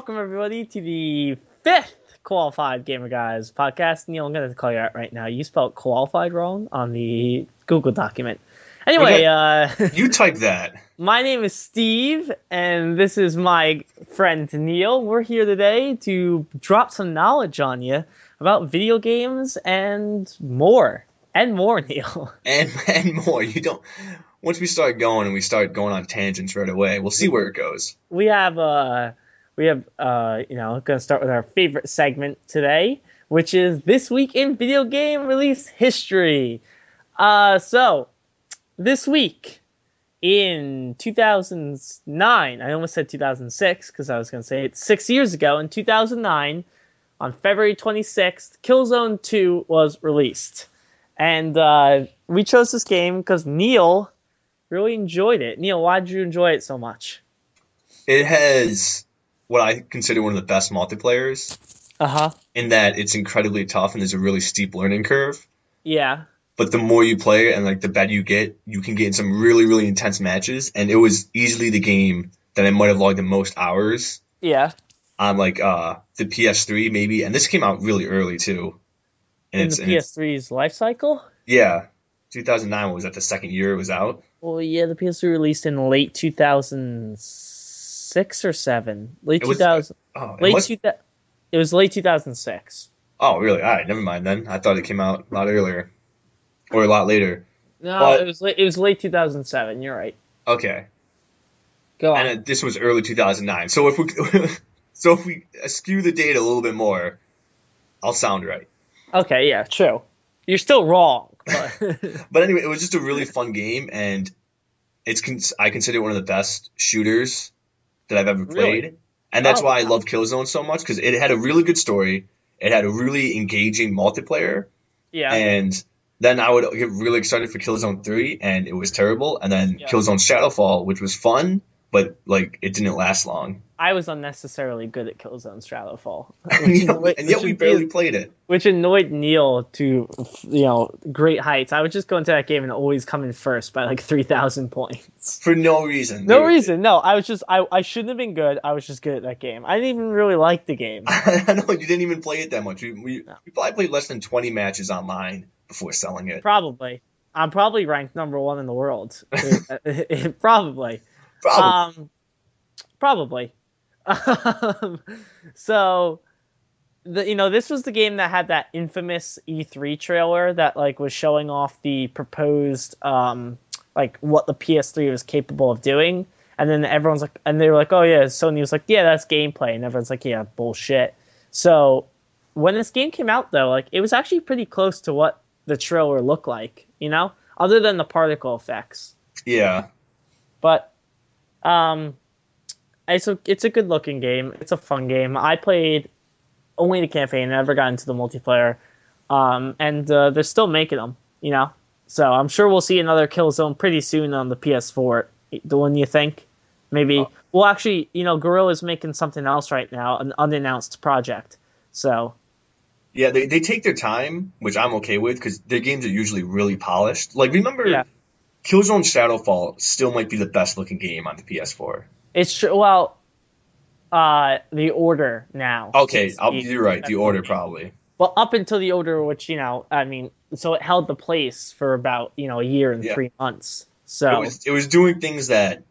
welcome everybody to the fifth Qualified Gamer Guys podcast. Neil, I'm going to call you out right now. You spelled qualified wrong on the Google document. Anyway, You type that. my name is Steve, and this is my friend Neil. We're here today to drop some knowledge on you about video games and more. And more, Neil. And more. You don't. Once we start going and we start going on tangents right away, we'll see where it goes. We have going to start with our favorite segment today, which is This Week in Video Game Release History. So, this week in 2009, I almost said 2006 because I was going to say it's 6 years ago, in 2009, on February 26th, Killzone 2 was released. And we chose this game because Neil really enjoyed it. Neil, why did you enjoy it so much? It has what I consider one of the best multiplayers. In that it's incredibly tough and there's a really steep learning curve. Yeah. But the more you play it and like the better you get in some really, really intense matches. And it was easily the game that I might have logged the most hours. Yeah. On like the PS3 maybe. And this came out really early too. And the PS3's life cycle? Yeah. 2009 was that the second year it was out? Well, yeah, the PS3 released in late 2006 or 7. Late 2000. It was late 2006. Oh, really? All right, never mind then. I thought it came out a lot earlier or a lot later. No, but it was late 2007. You're right. Okay. Go on. And this was early 2009. So if we skew the data a little bit more, I'll sound right. Okay, yeah, true. You're still wrong. But, but anyway, it was just a really fun game, and I consider it one of the best shooters that I've ever played. Really? And that's why I love Killzone so much, because it had a really good story. It had a really engaging multiplayer. Yeah. And then I would get really excited for Killzone 3, and it was terrible. And then Killzone Shadowfall, which was fun, but like it didn't last long. I was unnecessarily good at Killzone Shadowfall. And yet we barely played it. Which annoyed Neil to, great heights. I would just go into that game and always come in first by like 3,000 points. For no reason. No reason. No, I shouldn't have been good. I was just good at that game. I didn't even really like the game. I know, you didn't even play it that much. We probably played less than 20 matches online before selling it. Probably. I'm probably ranked number 1 in the world. Probably. Probably. So, this was the game that had that infamous E3 trailer that like was showing off the proposed like what the PS3 was capable of doing, and then everyone's like, and they were like, oh yeah, Sony was like, yeah, that's gameplay, and everyone's like, yeah, bullshit. So when this game came out though, like it was actually pretty close to what the trailer looked like, other than the particle effects. Yeah. But it's a good looking game. It's a fun game. I played only the campaign, never got into the multiplayer. And they're still making them, So I'm sure we'll see another Killzone pretty soon on the PS4. The one you think? Maybe. Oh. Well, actually, Guerrilla's making something else right now, an unannounced project. So. Yeah, they take their time, which I'm okay with, because their games are usually really polished. Like, remember, Killzone Shadowfall still might be the best looking game on the PS4. It's true. Well, The Order now. Okay, you're right. The Order probably. Well, up until The Order, which so it held the place for about a year and 3 months. So it was doing things that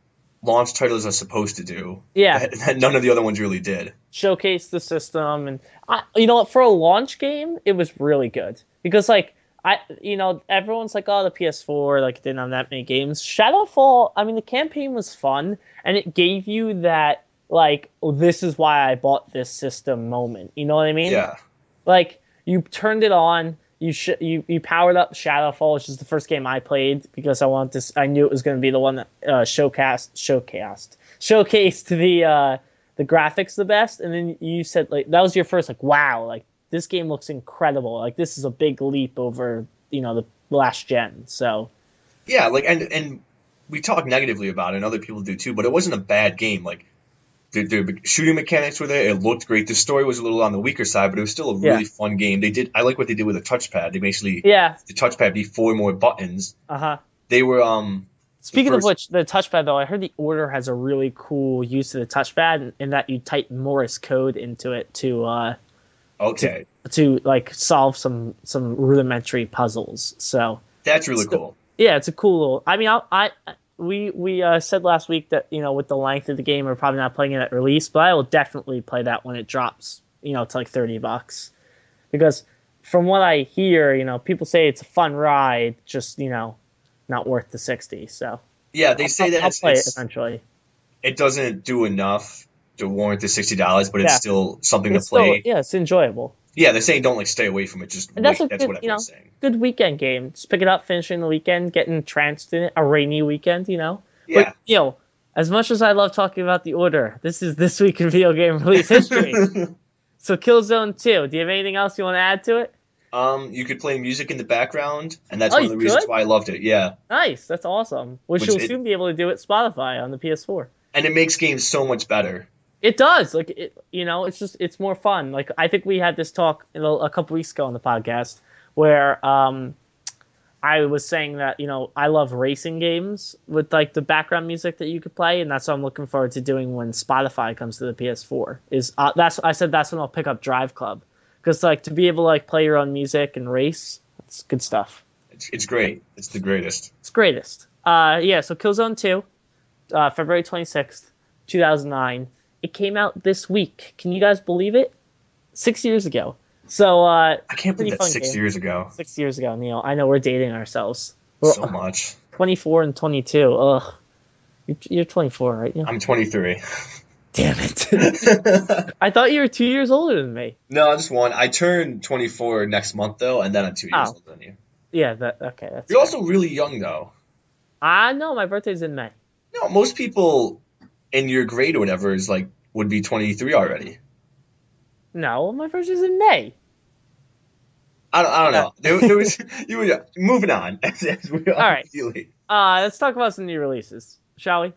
launch titles are supposed to do. Yeah, that none of the other ones really did. Showcase the system, and for a launch game, it was really good because everyone's like, oh, the PS4 didn't have that many games. Shadowfall, the campaign was fun, and it gave you that this is why I bought this system moment. You know what I mean? Yeah. You turned it on, you powered up Shadowfall, which is the first game I played because I knew it was going to be the one that showcased the graphics the best, and then you said that was your first wow, this game looks incredible. This is a big leap over, the last gen. So, yeah, and we talk negatively about it, and other people do too. But it wasn't a bad game. The shooting mechanics were there. It looked great. The story was a little on the weaker side, but it was still a really fun game. I like what they did with the touchpad. They basically the touchpad be 4 more buttons. Uh-huh. They were The Speaking of first. which, the touchpad though, I heard the Order has a really cool use of the touchpad in that you type Morse code into it to Okay, to like solve some rudimentary puzzles. So that's really so, cool. yeah, it's a cool little. I mean, I we said last week that with the length of the game, we're probably not playing it at release, but I will definitely play that when it drops. To like $30 because from what I hear, people say it's a fun ride, just not worth the 60. So Yeah, they say that I'll play it eventually. it doesn't do enough to warrant the $60, but it's Yeah, still something to it's still play. it's enjoyable. Yeah, they're saying don't like stay away from it. Just And that's wait. a That's good, what everyone's saying. good weekend game. Just pick it up, finish it in the weekend, get entranced in it. A rainy weekend. But Yeah. as much as I love talking about the Order, this is this week in video game release history. So Killzone 2. Do you have anything else you want to add to it? You could play music in the background, and that's Oh, one of you the reasons could? why I loved it. Yeah, Nice. That's awesome. Which which you'll it soon be able to do at Spotify on the PS4. and it makes games so much better. It does. Like it's more fun. Like I think we had this talk a couple weeks ago on the podcast where I was saying that I love racing games with like the background music that you could play, and that's what I'm looking forward to doing when Spotify comes to the PS4. That's when I'll pick up Drive Club because like to be able to like play your own music and race, that's good stuff. It's great. It's the greatest. It's greatest. Yeah. So Killzone 2, February 26th, 2009. It came out this week. Can you guys believe it? 6 years ago. So I can't believe pretty that's fun six game. years ago. 6 years ago, Neil. I know we're dating ourselves. We're So much. 24 and 22. Ugh. You're 24, right? Yeah. I'm 23. Damn it. I thought you were 2 years older than me. No, I just one. I turned 24 next month though, and then I'm 2 years Oh, older than you. yeah. Okay. That's You're fair. also really young though. I know my birthday's in May. No, most people in your grade or whatever is like would be 23 already. No, my birthday's in May. I don't Yeah. know. There was you were moving on as we All are right. feeling. Let's talk about some new releases, shall we?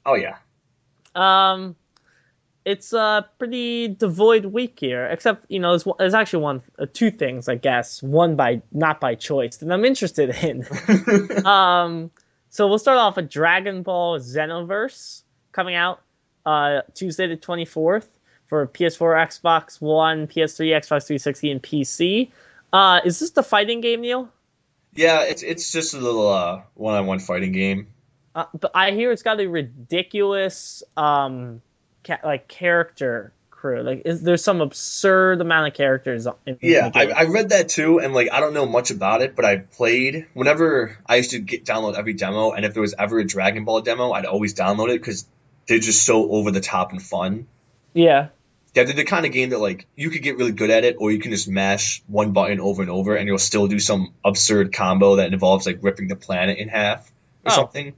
Oh yeah. Um, it's a pretty devoid week here, except there's actually two things, I guess. One by not by choice that I'm interested in. So we'll start off with Dragon Ball Xenoverse coming out Tuesday the 24th for PS4, Xbox One, PS3, Xbox 360, and PC. Is this the fighting game, Neil? Yeah, it's just a little one-on-one fighting game. But I hear it's got a ridiculous like character crew. Like, there's some absurd amount of characters in the Yeah, game. I read that too, and like I don't know much about it, but I played whenever I used to download every demo, and if there was ever a Dragon Ball demo, I'd always download it because they're just so over the top and fun. Yeah, Yeah, they're the kind of game that like you could get really good at it, or you can just mash one button over and over, and you'll still do some absurd combo that involves like ripping the planet in half or Oh. something.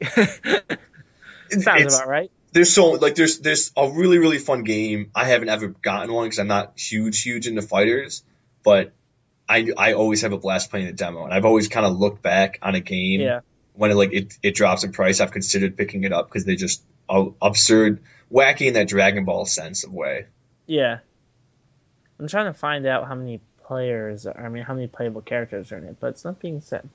Sounds about right. There's a really fun game. I haven't ever gotten one because I'm not huge into fighters, but I always have a blast playing the demo, and I've always kind of looked back on a game Yeah, when it drops in price. I've considered picking it up because they just are absurd, wacky in that Dragon Ball sense of way. yeah. I'm trying to find out how many how many playable characters are in it, but it's not being said.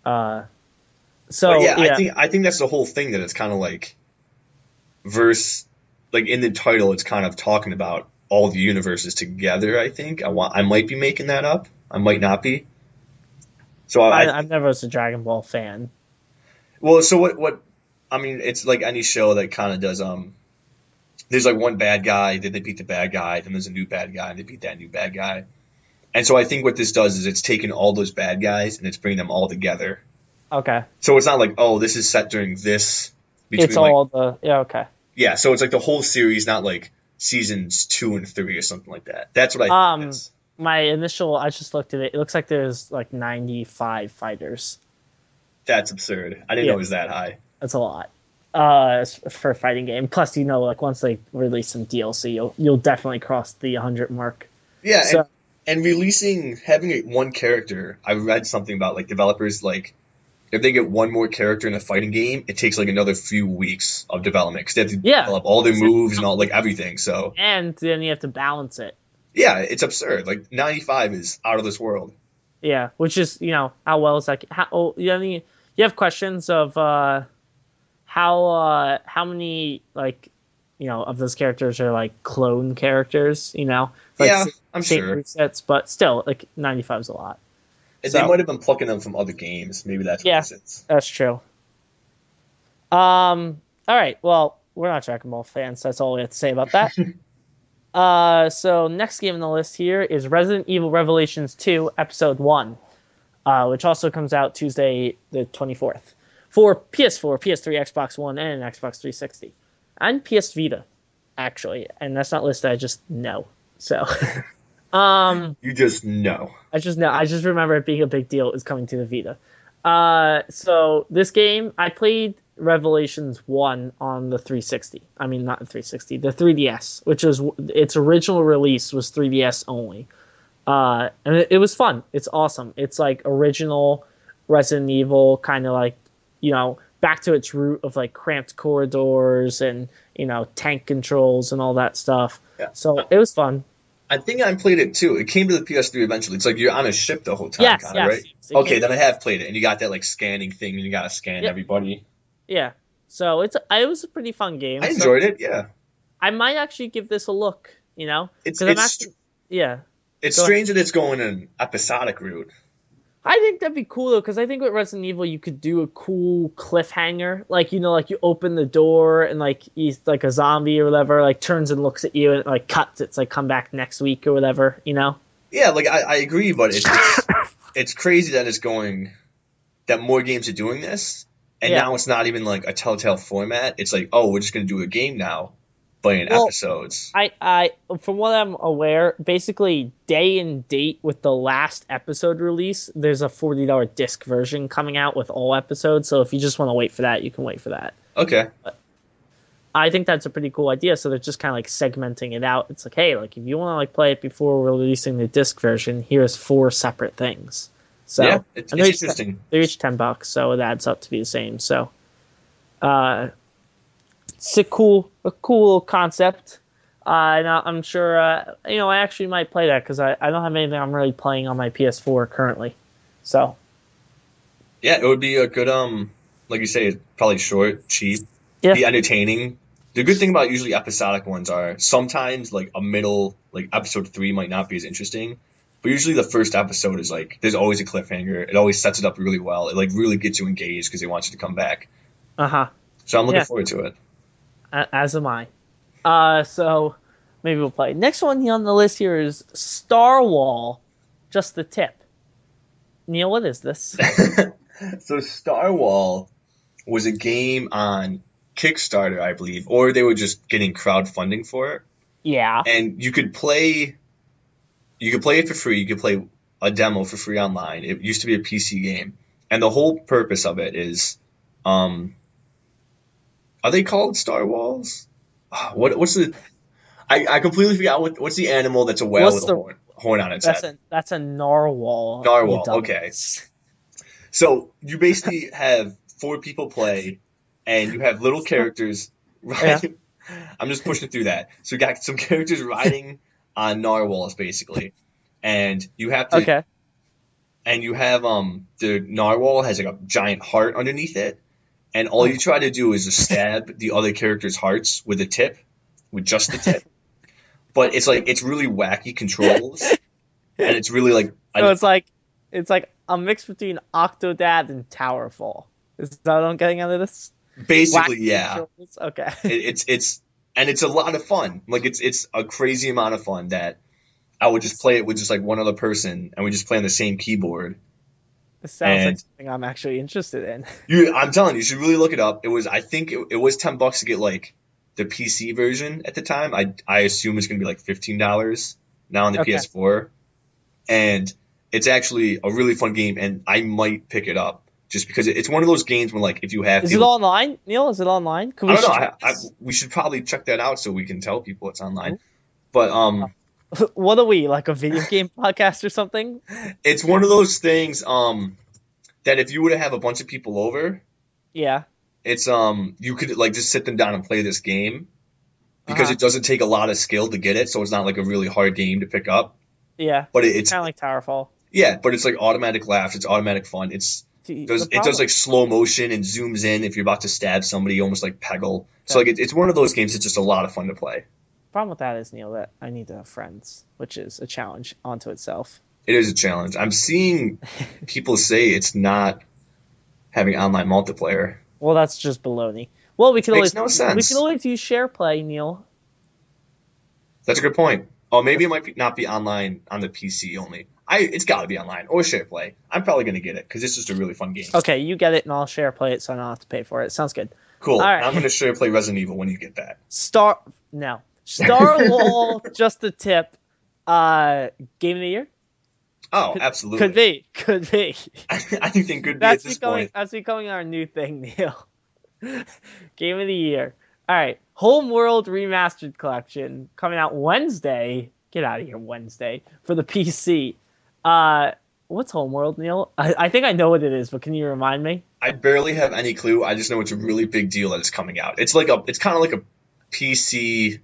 So But yeah, yeah, I think that's the whole thing that it's kind of like verse, like in the title, it's kind of talking about all the universes together. I think I might be making that up. I might not be. So I've never was a Dragon Ball fan. well, so what I mean, it's like any show that kind of does there's like one bad guy, then they beat the bad guy, then there's a new bad guy, and they beat that new bad guy. And so I think what this does is it's taking all those bad guys and it's bringing them all together. Okay, So it's not like, oh, this is set during this it's like all the yeah. Okay. yeah, so it's like the whole series, not like seasons 2 and 3 or something like that. That's what I think it is. I just looked at it. It looks like there's like 95 fighters. That's absurd. I didn't know it was that high. That's a lot. For a fighting game. Plus, like once they release some DLC, you'll definitely cross the 100 mark. Yeah, So and having one character, I read something about like developers like if they get one more character in a fighting game, it takes like another few weeks of development because they have to develop all their moves and all like everything. So and then you have to balance it. yeah, it's absurd. Like 95 is out of this world. Yeah, which is how well is that? You have questions of how many like of those characters are like clone characters, it's like Yeah, I'm same sure. movesets, but still like 95 is a lot. They So might have been plucking them from other games. Maybe that's what yeah, this is. that's true. All right, well, we're not Dragon Ball fans, so that's all we have to say about that. So next game on the list here is Resident Evil Revelations 2 Episode 1, which also comes out Tuesday the 24th for PS4, PS3, Xbox One, and Xbox 360, and PS Vita, actually. And that's not listed. I just know. So, You just know. I just know. I just remember it being a big deal. It was coming to the Vita. So this game, I played Revelations 1 on the 360. I mean, not the 360, the 3DS, which was its original release was 3DS only. And it was fun. It's awesome. It's like original Resident Evil, kind of like, back to its root of like cramped corridors and, tank controls and all that stuff. Yeah. So it was fun. I think I played it too. It came to the PS3 eventually. It's like you're on a ship the whole time, Yes, kind of, yes. right? It Okay, came then I have played it, and you got that like scanning thing, and you gotta scan Yep. everybody. Yeah. So it was a pretty fun game. I So enjoyed it. Yeah, I might actually give this a look, it's because I'm it's actually, yeah. it's Go ahead. strange that it's going an episodic route. I think that'd be cool though, because I think with Resident Evil you could do a cool cliffhanger, like like you open the door and like he's like a zombie or whatever, like turns and looks at you and like cuts. It's like come back next week or whatever. Yeah, like I agree, but it's crazy that it's going that more games are doing this, and Yeah. now it's not even like a Telltale format. It's like, oh, we're just gonna do a game now, but in Well, episodes. I from what I'm aware, basically day and date with the last episode release, there's a $40 disc version coming out with all episodes. So if you just want to wait for that, you can wait for that. Okay. I think that's a pretty cool idea. So they're just kind of like segmenting it out. It's like, hey, like if you want to like play it before releasing the disc version, here's 4 separate things. So Yeah, it's and interesting. they're each $10, so it adds up to be the same. So it's a cool concept. And I'm sure I actually might play that because I don't have anything I'm really playing on my PS4 currently. So Yeah, it would be a good like you say, it's probably short, cheap, yeah, be entertaining. The good thing about usually episodic ones are sometimes like a middle, like episode 3 might not be as interesting, but usually the first episode is like there's always a cliffhanger. It always sets it up really well. It like really gets you engaged because they want you to come back. uh-huh. So I'm looking Yeah, forward to it. as am I. So maybe we'll play. Next one here on the list here is Star Wall. Just the tip. Neil, what is this? So Star Wall was a game on Kickstarter, I believe, or they were just getting crowdfunding for it. Yeah. And you could play it for free. You could play a demo for free online. It used to be a PC game, and the whole purpose of it is, are they called Star Walls? What's the? I completely forgot what's the animal that's a whale What's with a the horn on its head. that's a narwhal, you Narwhal. Okay. dumbass. So you basically have 4 people play, and you have little characters Yeah. riding. I'm just pushing through that. So you got some characters riding on narwhals, basically, and you have to, Okay. and you have the narwhal has like a giant heart underneath it, and all you try to do is just stab the other character's hearts with a tip, with just the tip. But it's like it's really wacky controls, and it's really like So it's like a mix between Octodad and Towerfall. Is that what I'm getting out of this? Whack basically, yeah. controls? Okay. It's a lot of fun. Like it's a crazy amount of fun that I would just play it with just like one other person, and we just play on the same keyboard. This sounds like And something I'm actually interested in. I'm telling you, you should really look it up. I think it was $10 to get like the PC version at the time. I assume it's gonna be like $15 now on the Okay. PS4, and it's actually a really fun game, and I might pick it up just because it's one of those games when like if you have Is it people, online, Neil? Is it online? Can I we don't know, stream this? we should probably check that out so we can tell people it's online. But What are we, like a video game podcast or something? it's one of those things that if you were to have a bunch of people over, Yeah. it's you could like just sit them down and play this game because Uh-huh. it doesn't take a lot of skill to get it, so it's not like a really hard game to pick up. Yeah. But it's Kind of like Towerfall. yeah, but it's like automatic laughs, it's automatic fun. See, the It does problem. like slow motion and zooms in if you're about to stab somebody, almost like Peggle. So Okay. like it's one of those games that's just a lot of fun to play. Problem with that is, Neil, that I need to have friends, which is a challenge onto itself. It is a challenge. I'm seeing people say it's not having online multiplayer. Well, that's just baloney. Well, Which makes no we can sense. always use share play, Neil. That's a good point. Oh, maybe it That's, might not be online on the PC only. It's got to be online or share play. I'm probably gonna get it because it's just a really fun game. okay, you get it, and I'll share play it, so I don't have to pay for it. Sounds good. All Cool. And I'm right, gonna share play Resident Evil when you get that. Star no Star Wall. Just a tip. Game of the year. Oh, Could absolutely. be, could be. I think could be at this point. That's becoming our new thing, Neil. Game of the year. All right, Homeworld Remastered Collection coming out Wednesday. Get out of here, Wednesday for the PC. Uh, what's Homeworld, Neil? I think I know what it is, but can you remind me? I barely have any clue. I just know it's a really big deal that it's coming out. It's kind of like a PC.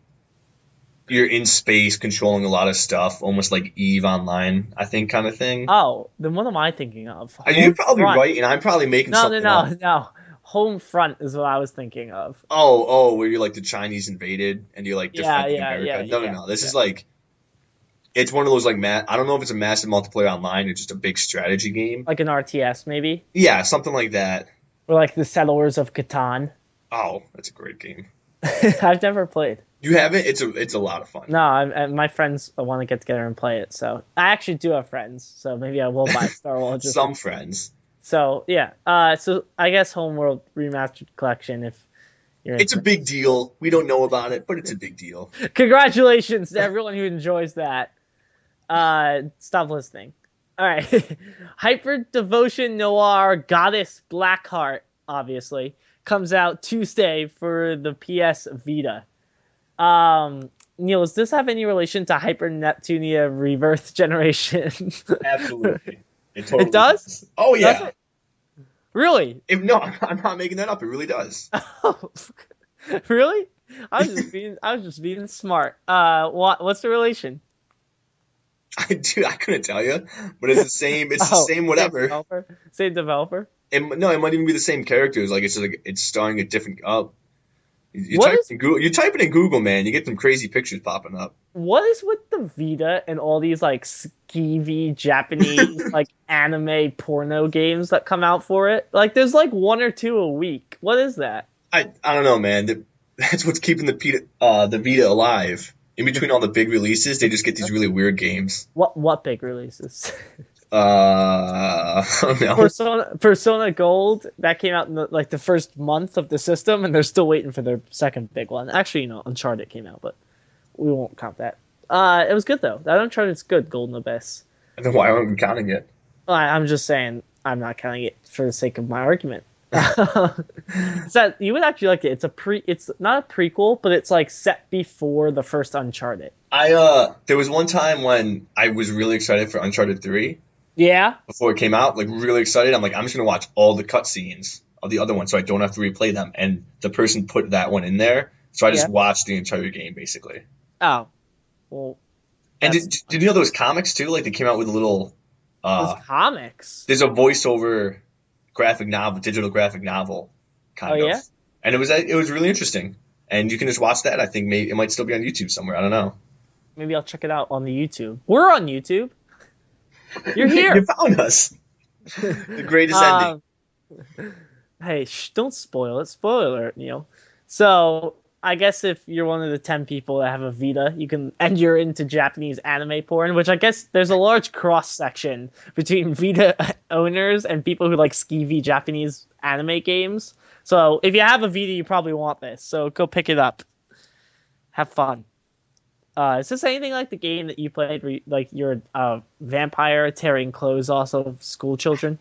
You're in space controlling a lot of stuff, almost like Eve Online, I think, kind of thing. Oh, then what am I thinking of? You're probably Homefront. right, and I'm probably making No, no, something up. no, no. Homefront is what I was thinking of. Where you're like the Chinese invaded and you're like Yeah, defending yeah, yeah, America. No, no, yeah, no. This yeah. is like it's one of those like I don't know if it's a massive multiplayer online or just a big strategy game. Like an RTS, maybe, Yeah, something like that. or like the Settlers of Catan. Oh, that's a great game. I've never played. You have it? It's a lot of fun. No, my friends want to get together and play it. So I actually do have friends. So maybe I will buy Star Wars. Some friends. So yeah. So I guess Homeworld Remastered Collection. If you're It's a into big deal. We don't know about it, but it's a big deal. Congratulations to everyone who enjoys that. Stop listening. All right. Hyper Devotion Noir Goddess Blackheart, obviously, comes out Tuesday for the PS Vita. Neil, does this have any relation to Hyper Neptunia Rebirth Generation? Absolutely. It It totally does? does. Oh Does yeah. it? Really? If no, I'm not making that up. It really does. Really? I was just being smart. What's the relation? I couldn't tell you, but it's the same. It's the Oh, same same whatever. developer. Same developer. No, it might even be the same characters. Like it's starring a different. You What type is in Google. You type it in Google, man. You get some crazy pictures popping up. what is with the Vita and all these like skeevy Japanese like anime porno games that come out for it? Like there's like one or two a week. What is that? I don't know, man. That's what's keeping the Vita alive. In between all the big releases, they just get these really weird games. What big releases? I don't know. Persona Gold that came out in the first month of the system, and they're still waiting for their second big one. Actually, Uncharted came out, but we won't count that. It was good though. That Uncharted's good. Golden Abyss. And then why aren't we counting it? I'm just saying I'm not counting it for the sake of my argument. So you would actually like it. It's not a prequel, but it's like set before the first Uncharted. There was one time when I was really excited for Uncharted 3 Yeah. before it came out, like really excited. I'm like, I'm just gonna watch all the cutscenes of the other one so I don't have to replay them. And the person put that one in there, so I just Yeah. watched the entire game basically. Oh. Well, And that's did you know those comics too? Like they came out with a little those comics. there's a voiceover graphic novel, digital graphic novel, Oh kind of, yeah. and it was really interesting. And you can just watch that. I think maybe it might still be on YouTube somewhere. I don't know. Maybe I'll check it out on the YouTube. We're on YouTube. You're here. You found us. The greatest ending. Hey, don't spoil it. Spoiler alert, Neil. So I guess if you're one of the 10 people that have a Vita, and you're into Japanese anime porn, which I guess there's a large cross section between Vita owners and people who like skeevy Japanese anime games. So if you have a Vita, you probably want this. So go pick it up. Have fun. Is this anything like the game that you played where like you're a vampire tearing clothes off of school children?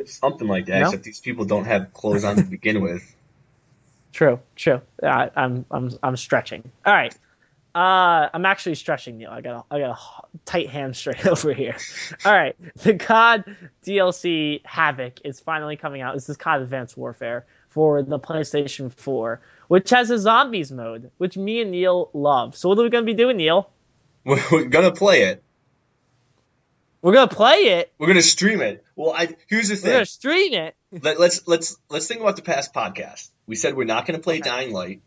Something like that. No? Except these people don't have clothes on to begin with. True. I'm stretching. All right. I'm actually stretching, Neil. I got a tight hamstring over here. All right. The COD DLC Havoc is finally coming out. This is COD Advanced Warfare for the PlayStation 4, which has a zombies mode, which me and Neil love. So what are we gonna be doing, Neil? We're gonna play it. We're gonna play it. We're gonna stream it. Well, here's the We're thing. gonna stream it. Let's think about the past podcast. We said we're not gonna play Dying Light.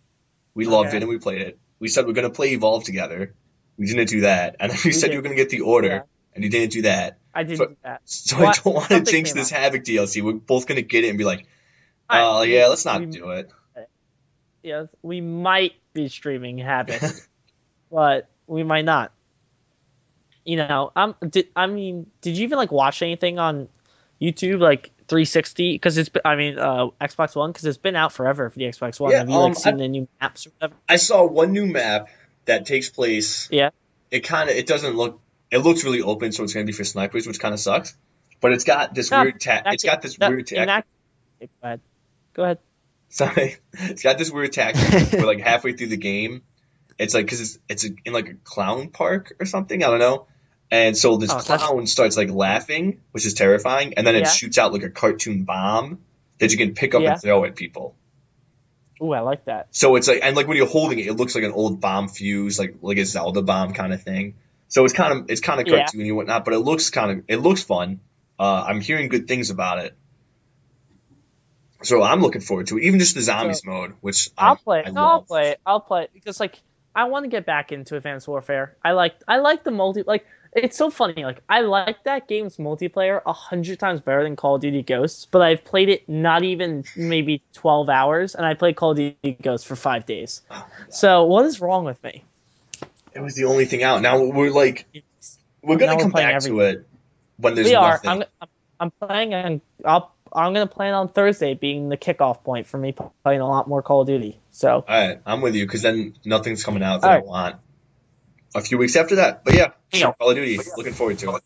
We loved it and we played it. We said we're gonna play Evolve together. We didn't do that, and then we said you were gonna get the Order, and you didn't do that. I didn't do that. So I don't want to jinx this Havoc DLC. We're both gonna get it and be like, oh yeah, let's not do it. Yes, we might be streaming Havoc, but we might not. You know, did you even like watch anything on YouTube like 360? Because Xbox One, because it's been out forever for the Xbox One. Yeah, have you seen the new maps or whatever? I saw one new map that takes place. Yeah. It doesn't look. It looks really open, so it's gonna be for snipers, which kind of sucks. But it's got this weird tag. It's got this weird tag. Go ahead. Sorry, it's got this weird tag where like halfway through the game, it's like because it's in like a clown park or something. I don't know. And so this clown starts like laughing, which is terrifying, and then it shoots out like a cartoon bomb that you can pick up and throw at people. Ooh, I like that. So it's like, and like when you're holding it, it looks like an old bomb fuse, like a Zelda bomb kind of thing. So it's kind of cartoony and whatnot, but it looks fun. I'm hearing good things about it, so I'm looking forward to it. Even just the zombies mode, which I'll play it because like I want to get back into Advanced Warfare. I like the multi. Like, it's so funny. Like, I like that game's multiplayer 100 times better than Call of Duty Ghosts, but I've played it not even maybe 12 hours, and I played Call of Duty Ghosts for 5 days. So what is wrong with me? It was the only thing out. Now we're gonna come back to it when there's nothing. I'm playing, and I'm gonna plan on Thursday being the kickoff point for me playing a lot more Call of Duty. So all right, I'm with you because then nothing's coming out that I want. A few weeks after that, but yeah, Call of Duty. Looking forward to it.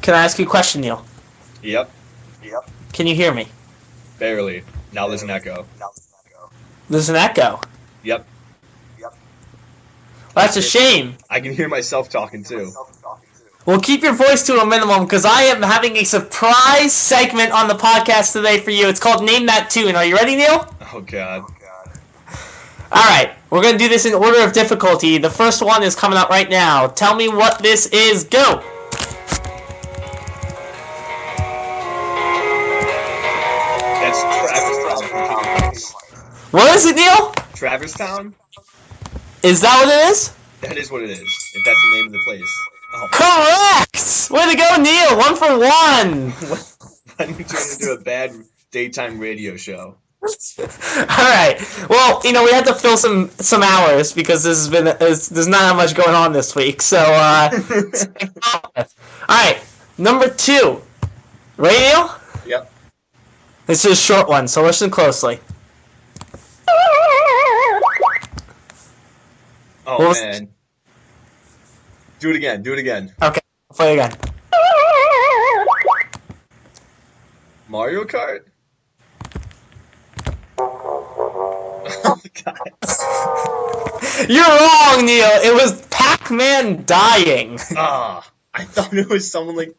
Can I ask you a question, Neil? Yep. Can you hear me? Barely. Now there's an echo. There's an echo? Yep. Well, that's a shame. I can hear myself talking too. Well, keep your voice to a minimum because I am having a surprise segment on the podcast today for you. It's called Name That Tune. Are you ready, Neil? Oh, God. All right. We're going to do this in order of difficulty. The first one is coming up right now. Tell me what this is. Go! That's Travis. What is it, Neil? Travis Town? Is that what it is? That is what it is, if that's the name of the place. Oh. Correct! Way to go, Neil! 1 for 1! Why did you turn into a bad daytime radio show? Alright. Well, we had to fill some hours because there's not that much going on this week. So, Alright. Number 2. Ready, Neil? Yep. This is a short one, so listen closely. Oh, man. Do it again. Okay, I'll play again. Mario Kart? Oh, God. You're wrong, Neil. It was Pac-Man dying. I thought it was someone, like,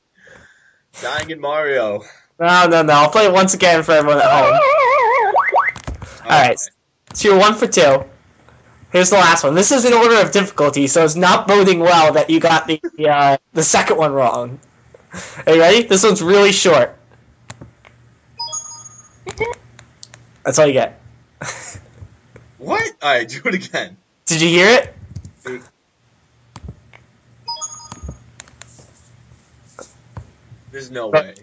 dying in Mario. No. I'll play it once again for everyone at home. Alright, so you're 1 for 2. Here's the last one. This is in order of difficulty, so it's not boding well that you got the second one wrong. Are you ready? This one's really short. That's all you get. What? Alright, do it again. Did you hear it? There's no way.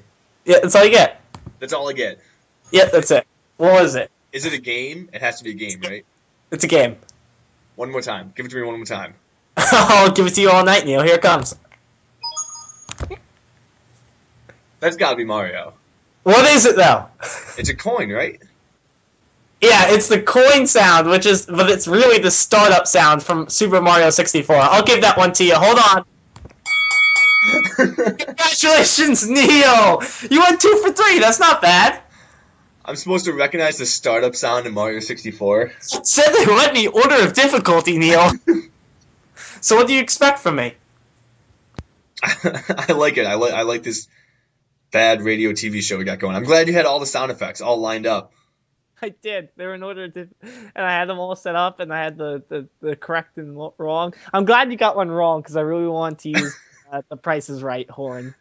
Yeah, that's all you get. That's all I get. Yeah, that's it. What was it? Is it a game? It has to be a game, right? It's a game. One more time. Give it to me one more time. I'll give it to you all night, Neil. Here it comes. That's gotta be Mario. What is it, though? It's a coin, right? Yeah, it's the coin sound, but it's really the startup sound from Super Mario 64. I'll give that one to you. Hold on. Congratulations, Neil! You went 2 for 3. That's not bad. I'm supposed to recognize the startup sound in Mario 64. It said they went in the order of difficulty, Neil. So what do you expect from me? I like it. I like this bad radio TV show we got going. I'm glad you had all the sound effects all lined up. I did. They were in order, and I had them all set up, and I had the correct and wrong. I'm glad you got one wrong because I really wanted to use the Price is Right horn.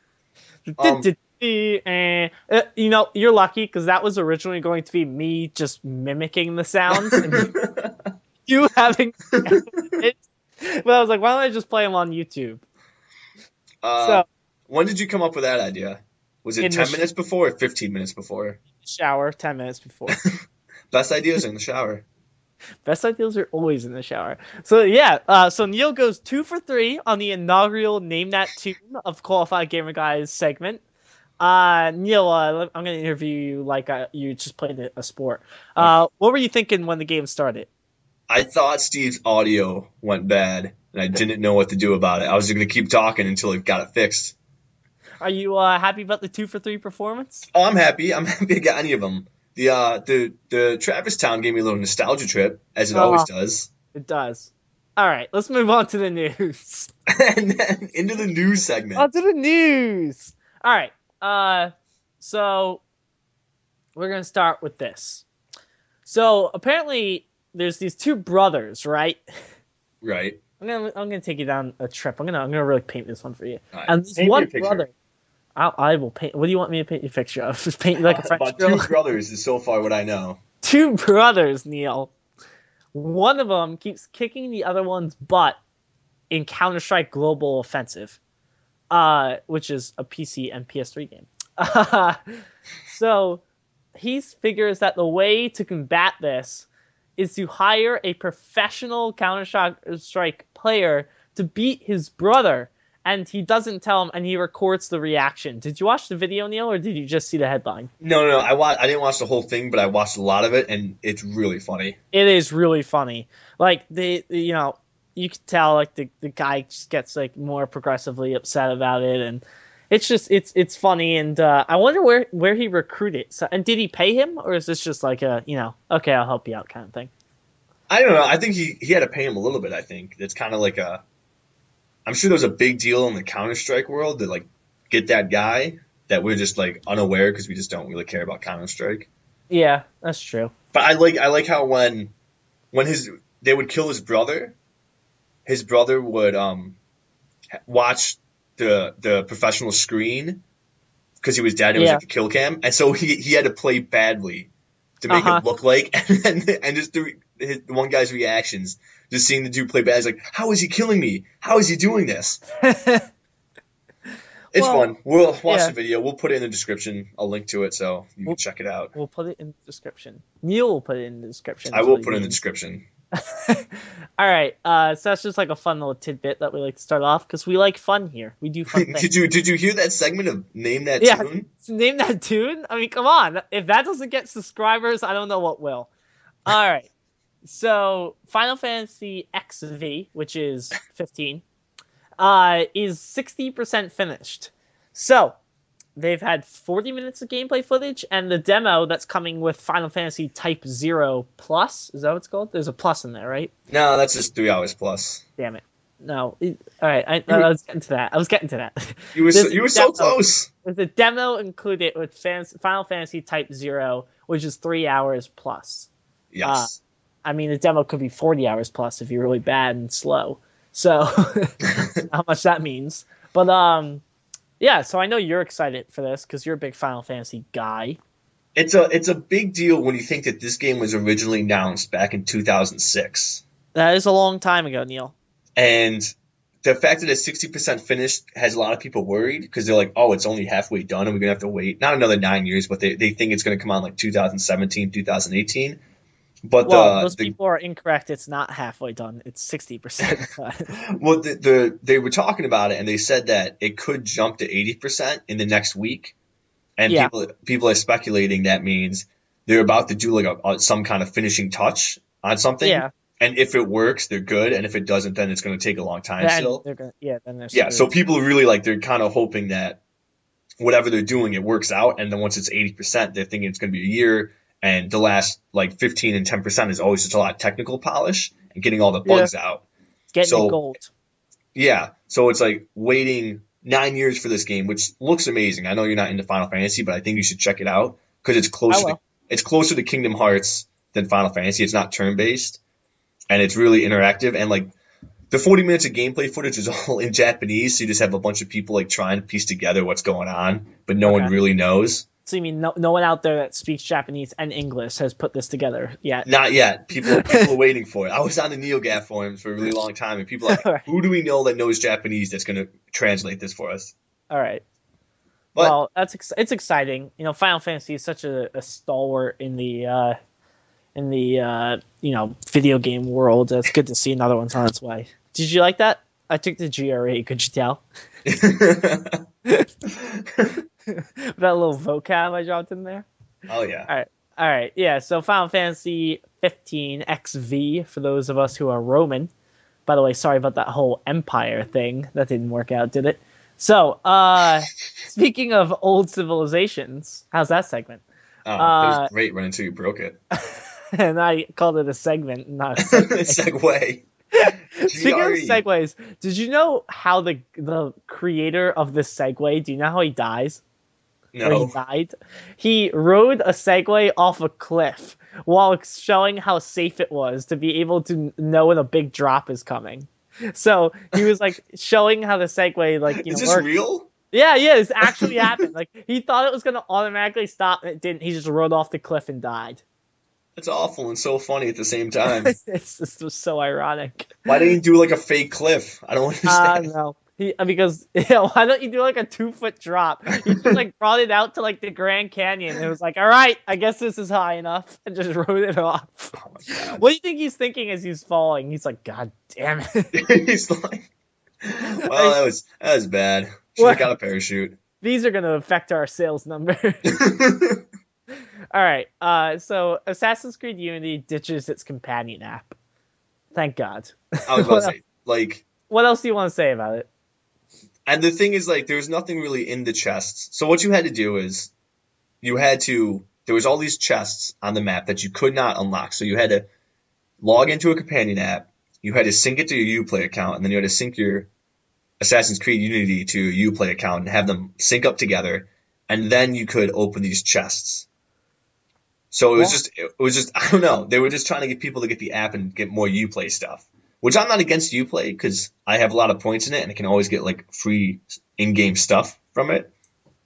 Um, You're lucky because that was originally going to be me just mimicking the sounds and you having it. But I was like, why don't I just play them on YouTube? uh, So when did you come up with that idea? Was it in the 10 minutes before or 15 minutes before? shower, 10 minutes before. Best ideas are in the shower. Best ideas are always in the shower. So yeah, so Neil goes 2 for 3 on the inaugural Name That Tune of Qualified Gamer Guys segment. Neil, I'm gonna interview you like you just played a sport. Okay. What were you thinking when the game started? I thought Steve's audio went bad, and I didn't know what to do about it. I was just gonna keep talking until it got it fixed. Are you happy about the 2 for 3 performance? Oh, I'm happy. I'm happy I got any of them. The Travis Town gave me a little nostalgia trip, as it always Oh, does. it does. All right, let's move on to the news. And then into the news On segment. to the news. All right. So we're gonna start with this. So apparently, there's these two brothers, right? Right. I'm gonna take you down a trip. I'm gonna really paint this one for you. All right. And this Paint me a one picture. brother, I will paint. What do you want me to paint you a picture of? Just paint you like a French About girl. two brothers is so far what I know. Two brothers, Neil. One of them keeps kicking the other one's butt in Counter-Strike Global Offensive, which is a PC and PS3 game. So he figures that the way to combat this is to hire a professional Counter-Strike player to beat his brother. And he doesn't tell him, and he records the reaction. Did you watch the video, Neil, or did you just see the headline? No. I didn't watch the whole thing, but I watched a lot of it, and it's really funny. It is really funny. Like you can tell like the guy just gets like more progressively upset about it, and it's funny. And I wonder where he recruited. So, and did he pay him, or is this just like a okay, I'll help you out kind of thing? I don't know. I think he had to pay him a little bit. I think it's kind of like a. I'm sure there's a big deal in the Counter Strike world to like get that guy that we're just like unaware because we just don't really care about Counter Strike. Yeah, that's true. But I like how when they would kill his brother would watch the professional screen because he was dead. It was Yeah. like the kill cam, and so he had to play badly to make Uh it look like, and just through one guy's reactions, just seeing the dude play bad, he's like, how is he killing me? How is he doing this? huh. It's Well, fun. We'll watch yeah. the video. We'll put it in the description. I'll link to it so you can We'll, check it out. we'll put it in the description. Neil will put it in the description. I Is will what he put it in the means. description. All right. So that's just like a fun little tidbit that we like to start off because we like fun here. We do fun things. Did you hear that segment of Name That Yeah. Tune? Name that tune. I mean, come on. If that doesn't get subscribers, I don't know what will. All right. So Final Fantasy XV, which is 15, is 60% finished. So they've had 40 minutes of gameplay footage, and the demo that's coming with Final Fantasy Type 0 Plus, is that what it's called? There's a plus in there, right? No, that's just 3 hours plus. Damn it. No. All right, I You, was getting to that. you were so close. There's a demo included with Final Fantasy Type 0, which is 3 hours plus. Yes. I mean, the demo could be 40 hours plus if you're really bad and slow. So, how much that means. But, yeah, so I know you're excited for this because you're a big Final Fantasy guy. It's a big deal when you think that this game was originally announced back in 2006. That is a long time ago, Neil. And the fact that it's 60% finished has a lot of people worried because they're like, oh, it's only halfway done and we're going to have to wait. Not another 9 years, but they think it's going to come out like 2017, 2018. But Well, those people are incorrect. It's not halfway done. It's 60%. well, they were talking about it and they said that it could jump to 80% in the next week. And Yeah. people are speculating that means they're about to do like some kind of finishing touch on something. Yeah. And if it works, they're good. And if it doesn't, then it's going to take a long time Then still. then they're Yeah, so screwed. people really like they're kind of hoping that whatever they're doing, it works out. And then once it's 80%, they're thinking it's going to be a year. And the last like 15 and 10% is always just a lot of technical polish and getting all the bugs out. Getting So the gold. yeah, so it's like waiting 9 years for this game, which looks amazing. I know you're not into Final Fantasy, but I think you should check it out because it's closer to Kingdom Hearts than Final Fantasy. It's not turn based, and it's really interactive. And like the 40 minutes of gameplay footage is all in Japanese, so you just have a bunch of people like trying to piece together what's going on, but no one Okay. really knows. So you mean no one out there that speaks Japanese and English has put this together yet? Not yet. People are waiting for it. I was on the NeoGAF forums for a really long time, and people are like, All right. who do we know that knows Japanese that's going to translate this for us? All right. But Well, it's exciting. Final Fantasy is such a stalwart in the video game world. It's good to see another one's on its way. Did you like that? I took the GRE. Could you tell? That little vocab I dropped in there. oh yeah, All right. Yeah. So Final Fantasy 15 XV for those of us who are Roman. By the way, sorry about that whole Empire thing. That didn't work out, did it? So, speaking of old civilizations, how's that segment? it was great right until you broke it. And I called it a segment, not a segue. Segue. Speaking of GRE. segues, did you know how the creator of the Segway? Do you know how he dies? Or he No. died? He rode a Segway off a cliff while showing how safe it was to be able to know when a big drop is coming. So he was like showing how the Segway Is this works. real? Yeah, this actually happened. Like he thought it was gonna automatically stop, and it didn't. He just rode off the cliff and died. That's awful and so funny at the same time. This was so ironic. Why didn't you do like a fake cliff? I don't understand. No. Because why don't you do like a 2-foot drop? He just brought it out to the Grand Canyon. And it was like, all right, I guess this is high enough, and just rode it off. Oh my god. What do you think he's thinking as he's falling? He's like, God damn it! He's like, well, that was bad. Should have got a parachute. These are gonna affect our sales number. All right. So Assassin's Creed Unity ditches its companion app. Thank God. I was about to say, what else do you want to say about it? and the thing is, there's nothing really in the chests. So what you had to do is, there was all these chests on the map that you could not unlock. So you had to log into a companion app, you had to sync it to your Uplay account, and then you had to sync your Assassin's Creed Unity to your Uplay account and have them sync up together, and then you could open these chests. So it was just, I don't know. They were just trying to get people to get the app and get more Uplay stuff. Which I'm not against Uplay because I have a lot of points in it and I can always get free in-game stuff from it.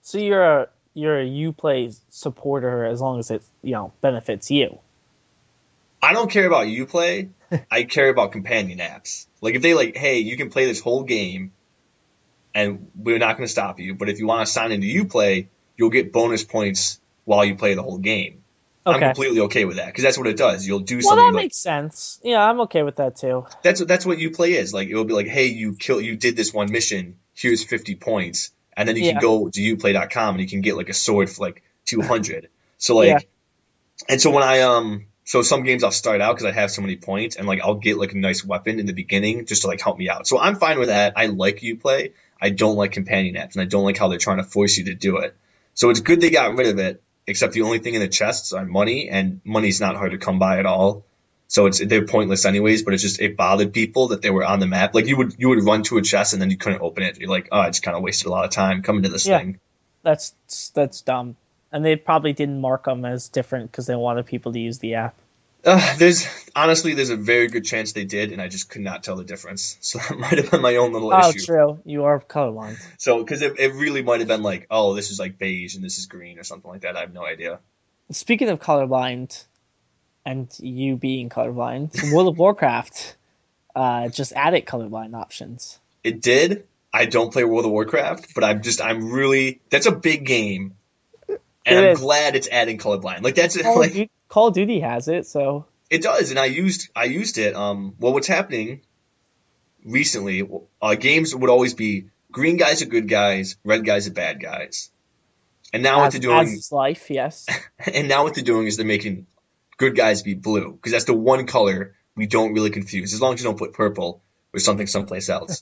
So you're a Uplay supporter as long as it benefits you. I don't care about Uplay. I care about companion apps. If they hey, you can play this whole game and we're not going to stop you, but if you want to sign into Uplay, you'll get bonus points while you play the whole game. Okay. I'm completely okay with that because that's what it does. You'll do something. Well, that makes sense. Yeah, I'm okay with that too. That's what Uplay is. It will be hey, you did this one mission. Here's 50 points, and then you can go to uplay.com and you can get a sword for 200. So and so when so some games I'll start out because I have so many points and I'll get a nice weapon in the beginning just to help me out. So I'm fine with that. I like Uplay. I don't like companion apps and I don't like how they're trying to force you to do it. So it's good they got rid of it. Except the only thing in the chests are money, and money's not hard to come by at all. So they're pointless anyways. But it bothered people that they were on the map. You would run to a chest and then you couldn't open it. You're like, oh, I just kind of wasted a lot of time coming to this thing. That's dumb. And they probably didn't mark them as different because they wanted people to use the app. There's a very good chance they did, and I just could not tell the difference. So that might have been my own little issue. Oh, true. You are colorblind. So, because it really might have been oh, this is beige and this is green or something like that. I have no idea. Speaking of colorblind, and you being colorblind, World of Warcraft just added colorblind options. It did. I don't play World of Warcraft, but that's a big game. And I'm glad it's adding colorblind. That's Call of Duty has it, so it does. And I used it. Well, what's happening recently? Games would always be green guys are good guys, red guys are bad guys. And now what they're doing is life, yes. And now what they're doing is they're making good guys be blue because that's the one color we don't really confuse. As long as you don't put purple or something someplace else.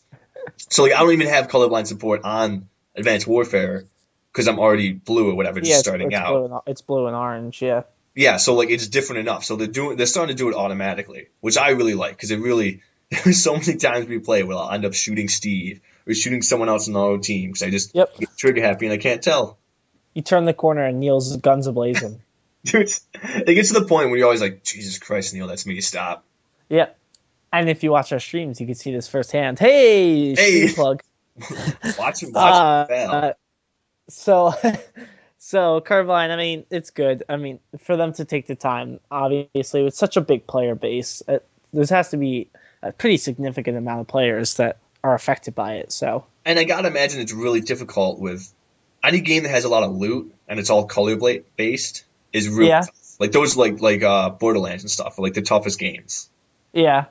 So I don't even have colorblind support on Advanced Warfare. Because I'm already blue or whatever, just starting out. It's blue and orange, yeah. Yeah, so it's different enough. So they're starting to do it automatically, which I really like because there's so many times we play where I'll end up shooting Steve or shooting someone else on our own team because I just get trigger happy and I can't tell. You turn the corner and Neil's guns ablazing. Dude, it gets to the point where you're always like, Jesus Christ, Neil, that's me. Stop. Yeah. And if you watch our streams, you can see this firsthand. Hey, Hey, stream plug. watch him Uh, fail. so, so Carvine, I mean, it's good. I mean, for them to take the time, obviously, with such a big player base, there has to be a pretty significant amount of players that are affected by it. So, And I gotta imagine it's really difficult with any game that has a lot of loot and it's all color based is really yeah, tough. Like those like Borderlands and stuff are like the toughest games. yeah.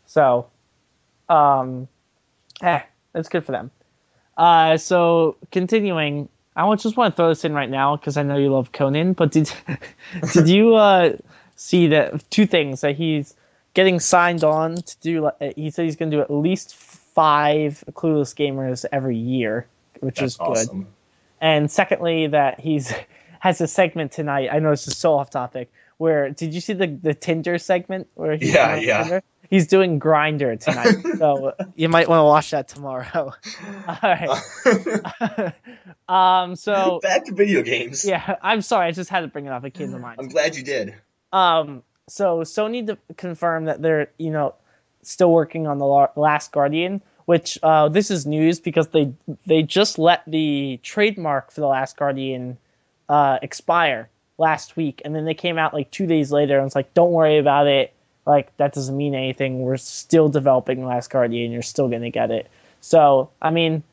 So, um, that's good for them. So continuing, just want to throw this in right now because I know you love Conan. But did did you see that two things that he's getting signed on to do? He said he's going to do at least 5 Clueless Gamers every year, which That's is good. awesome. And secondly, that he's has a segment tonight. I know this is so off topic. Where did you see the Tinder segment where he Yeah, went on yeah. Tinder? He's doing Grinder tonight, so you might want to watch that tomorrow. All right. So Back to video games. yeah, I'm sorry. I just had to bring it up. It came to mind. I'm glad you did. So Sony confirmed that they're still working on the Last Guardian, which this is news because they just let the trademark for the Last Guardian expire last week, and then they came out like 2 days later and it's like, don't worry about it. Like that doesn't mean anything. We're still developing Last Guardian. You're still gonna get it. So I mean,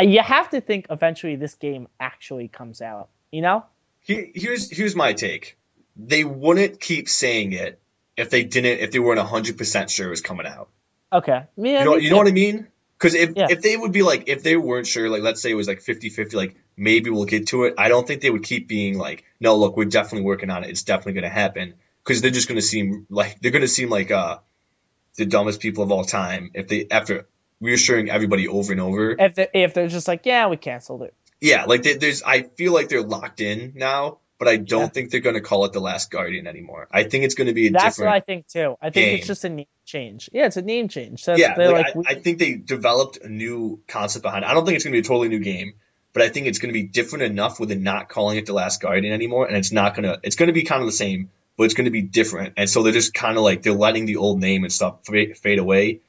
you have to think eventually this game actually comes out. You know? Here's my take. They wouldn't keep saying it if they weren't 100% sure it was coming out. Okay. Yeah, You know me you know too. what I mean? Because Yeah. if they would be like if they weren't sure, like let's say it was like 50-50, like maybe we'll get to it. I don't think they would keep being like, no, look, we're definitely working on it. It's definitely going to happen. Because they're gonna seem like the dumbest people of all time if they after reassuring everybody over and over. If they're just like, yeah, we canceled it. Yeah, like there's I feel like they're locked in now, but I Yeah. don't think they're gonna call it the Last Guardian anymore. I think it's gonna be a That's what different I think too. I think it's game. just a name change. Yeah, it's a name change. So Yeah, they're like like, I think they developed a new concept behind it. I don't think it's gonna be a totally new game, but I think it's gonna be different enough with it not calling it the Last Guardian anymore, and it's gonna be kind of the same, but it's gonna be different. And so they're just kind of like they're letting the old name and stuff fade away,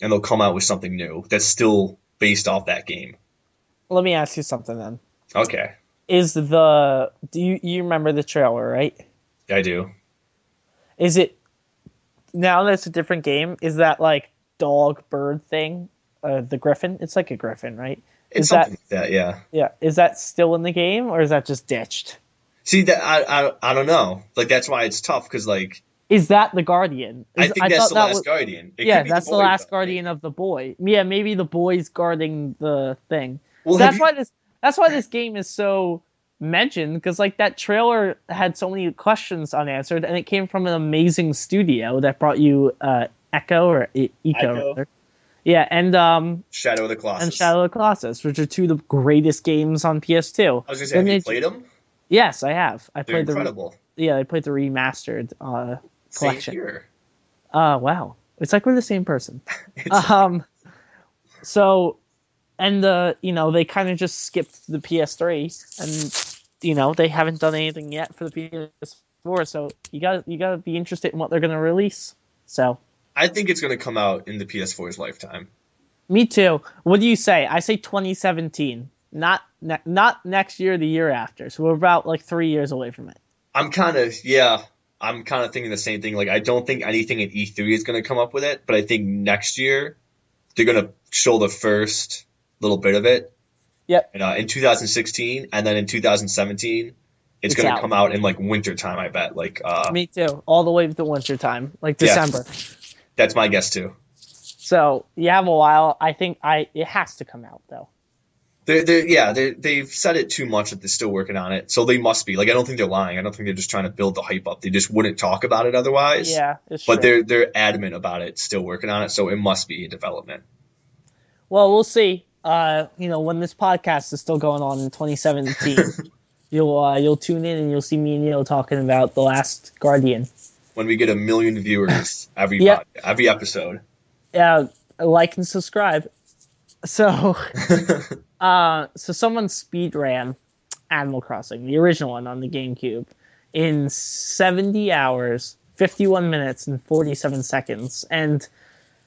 and they'll come out with something new that's still based off that game. let me ask you something then. Okay, Do you remember the trailer, right? I do. Is it now that it's a different game? Is that like dog bird thing? The griffin? It's like a griffin, right? It's Is that something like that, yeah. yeah? Is that still in the game or is that just ditched? See that I don't know. Like that's why it's tough because like Is that the guardian? I Is think I that's thought the that Last was Guardian. It could yeah, be the that's the boy last though, guardian maybe. of the boy. Yeah, maybe the boy's guarding the thing. Well, So have you? that's why this game is so mentioned because like that trailer had so many questions unanswered, and it came from an amazing studio that brought you Echo or Eco Ico, rather. Yeah, Shadow of the and Colossus. Shadow of the Colossus, which are two of the greatest games on PS2. I was gonna say, have Then you they played them? yes, I have. They're incredible. I played the remastered Same collection. here. Wow, it's like we're the same person. It's Um, so and they kind of just skipped the PS3, and they haven't done anything yet for the PS4. So you gotta be interested in what they're gonna release. So I think it's gonna come out in the PS4's lifetime. me too. What do you say? I say 2017, not next year, the year after. So we're about like 3 years away from it. I'm kind of yeah. I'm kind of thinking the same thing. Like I don't think anything at E3 is gonna come up with it, but I think next year they're gonna show the first little bit of it. Yep, And, in 2016, and then in 2017, it's it's gonna out. come out in like winter time. I bet. Like Me too. All the way to winter time, like yeah, December. that's my guess too. So you have a while. I think it has to come out though. They've said it too much that they're still working on it, so they must be. Like, I don't think they're lying. I don't think they're just trying to build the hype up. They just wouldn't talk about it otherwise. Yeah, it's But true. they're adamant about it, still working on it, so it must be in development. Well, we'll see. When this podcast is still going on in 2017, you'll tune in and you'll see me and Neil talking about The Last Guardian. When we get 1 million viewers Yep. every episode. Yeah, like and subscribe. So, so someone speed ran Animal Crossing, the original one on the GameCube, in 70 hours, 51 minutes and 47 seconds. And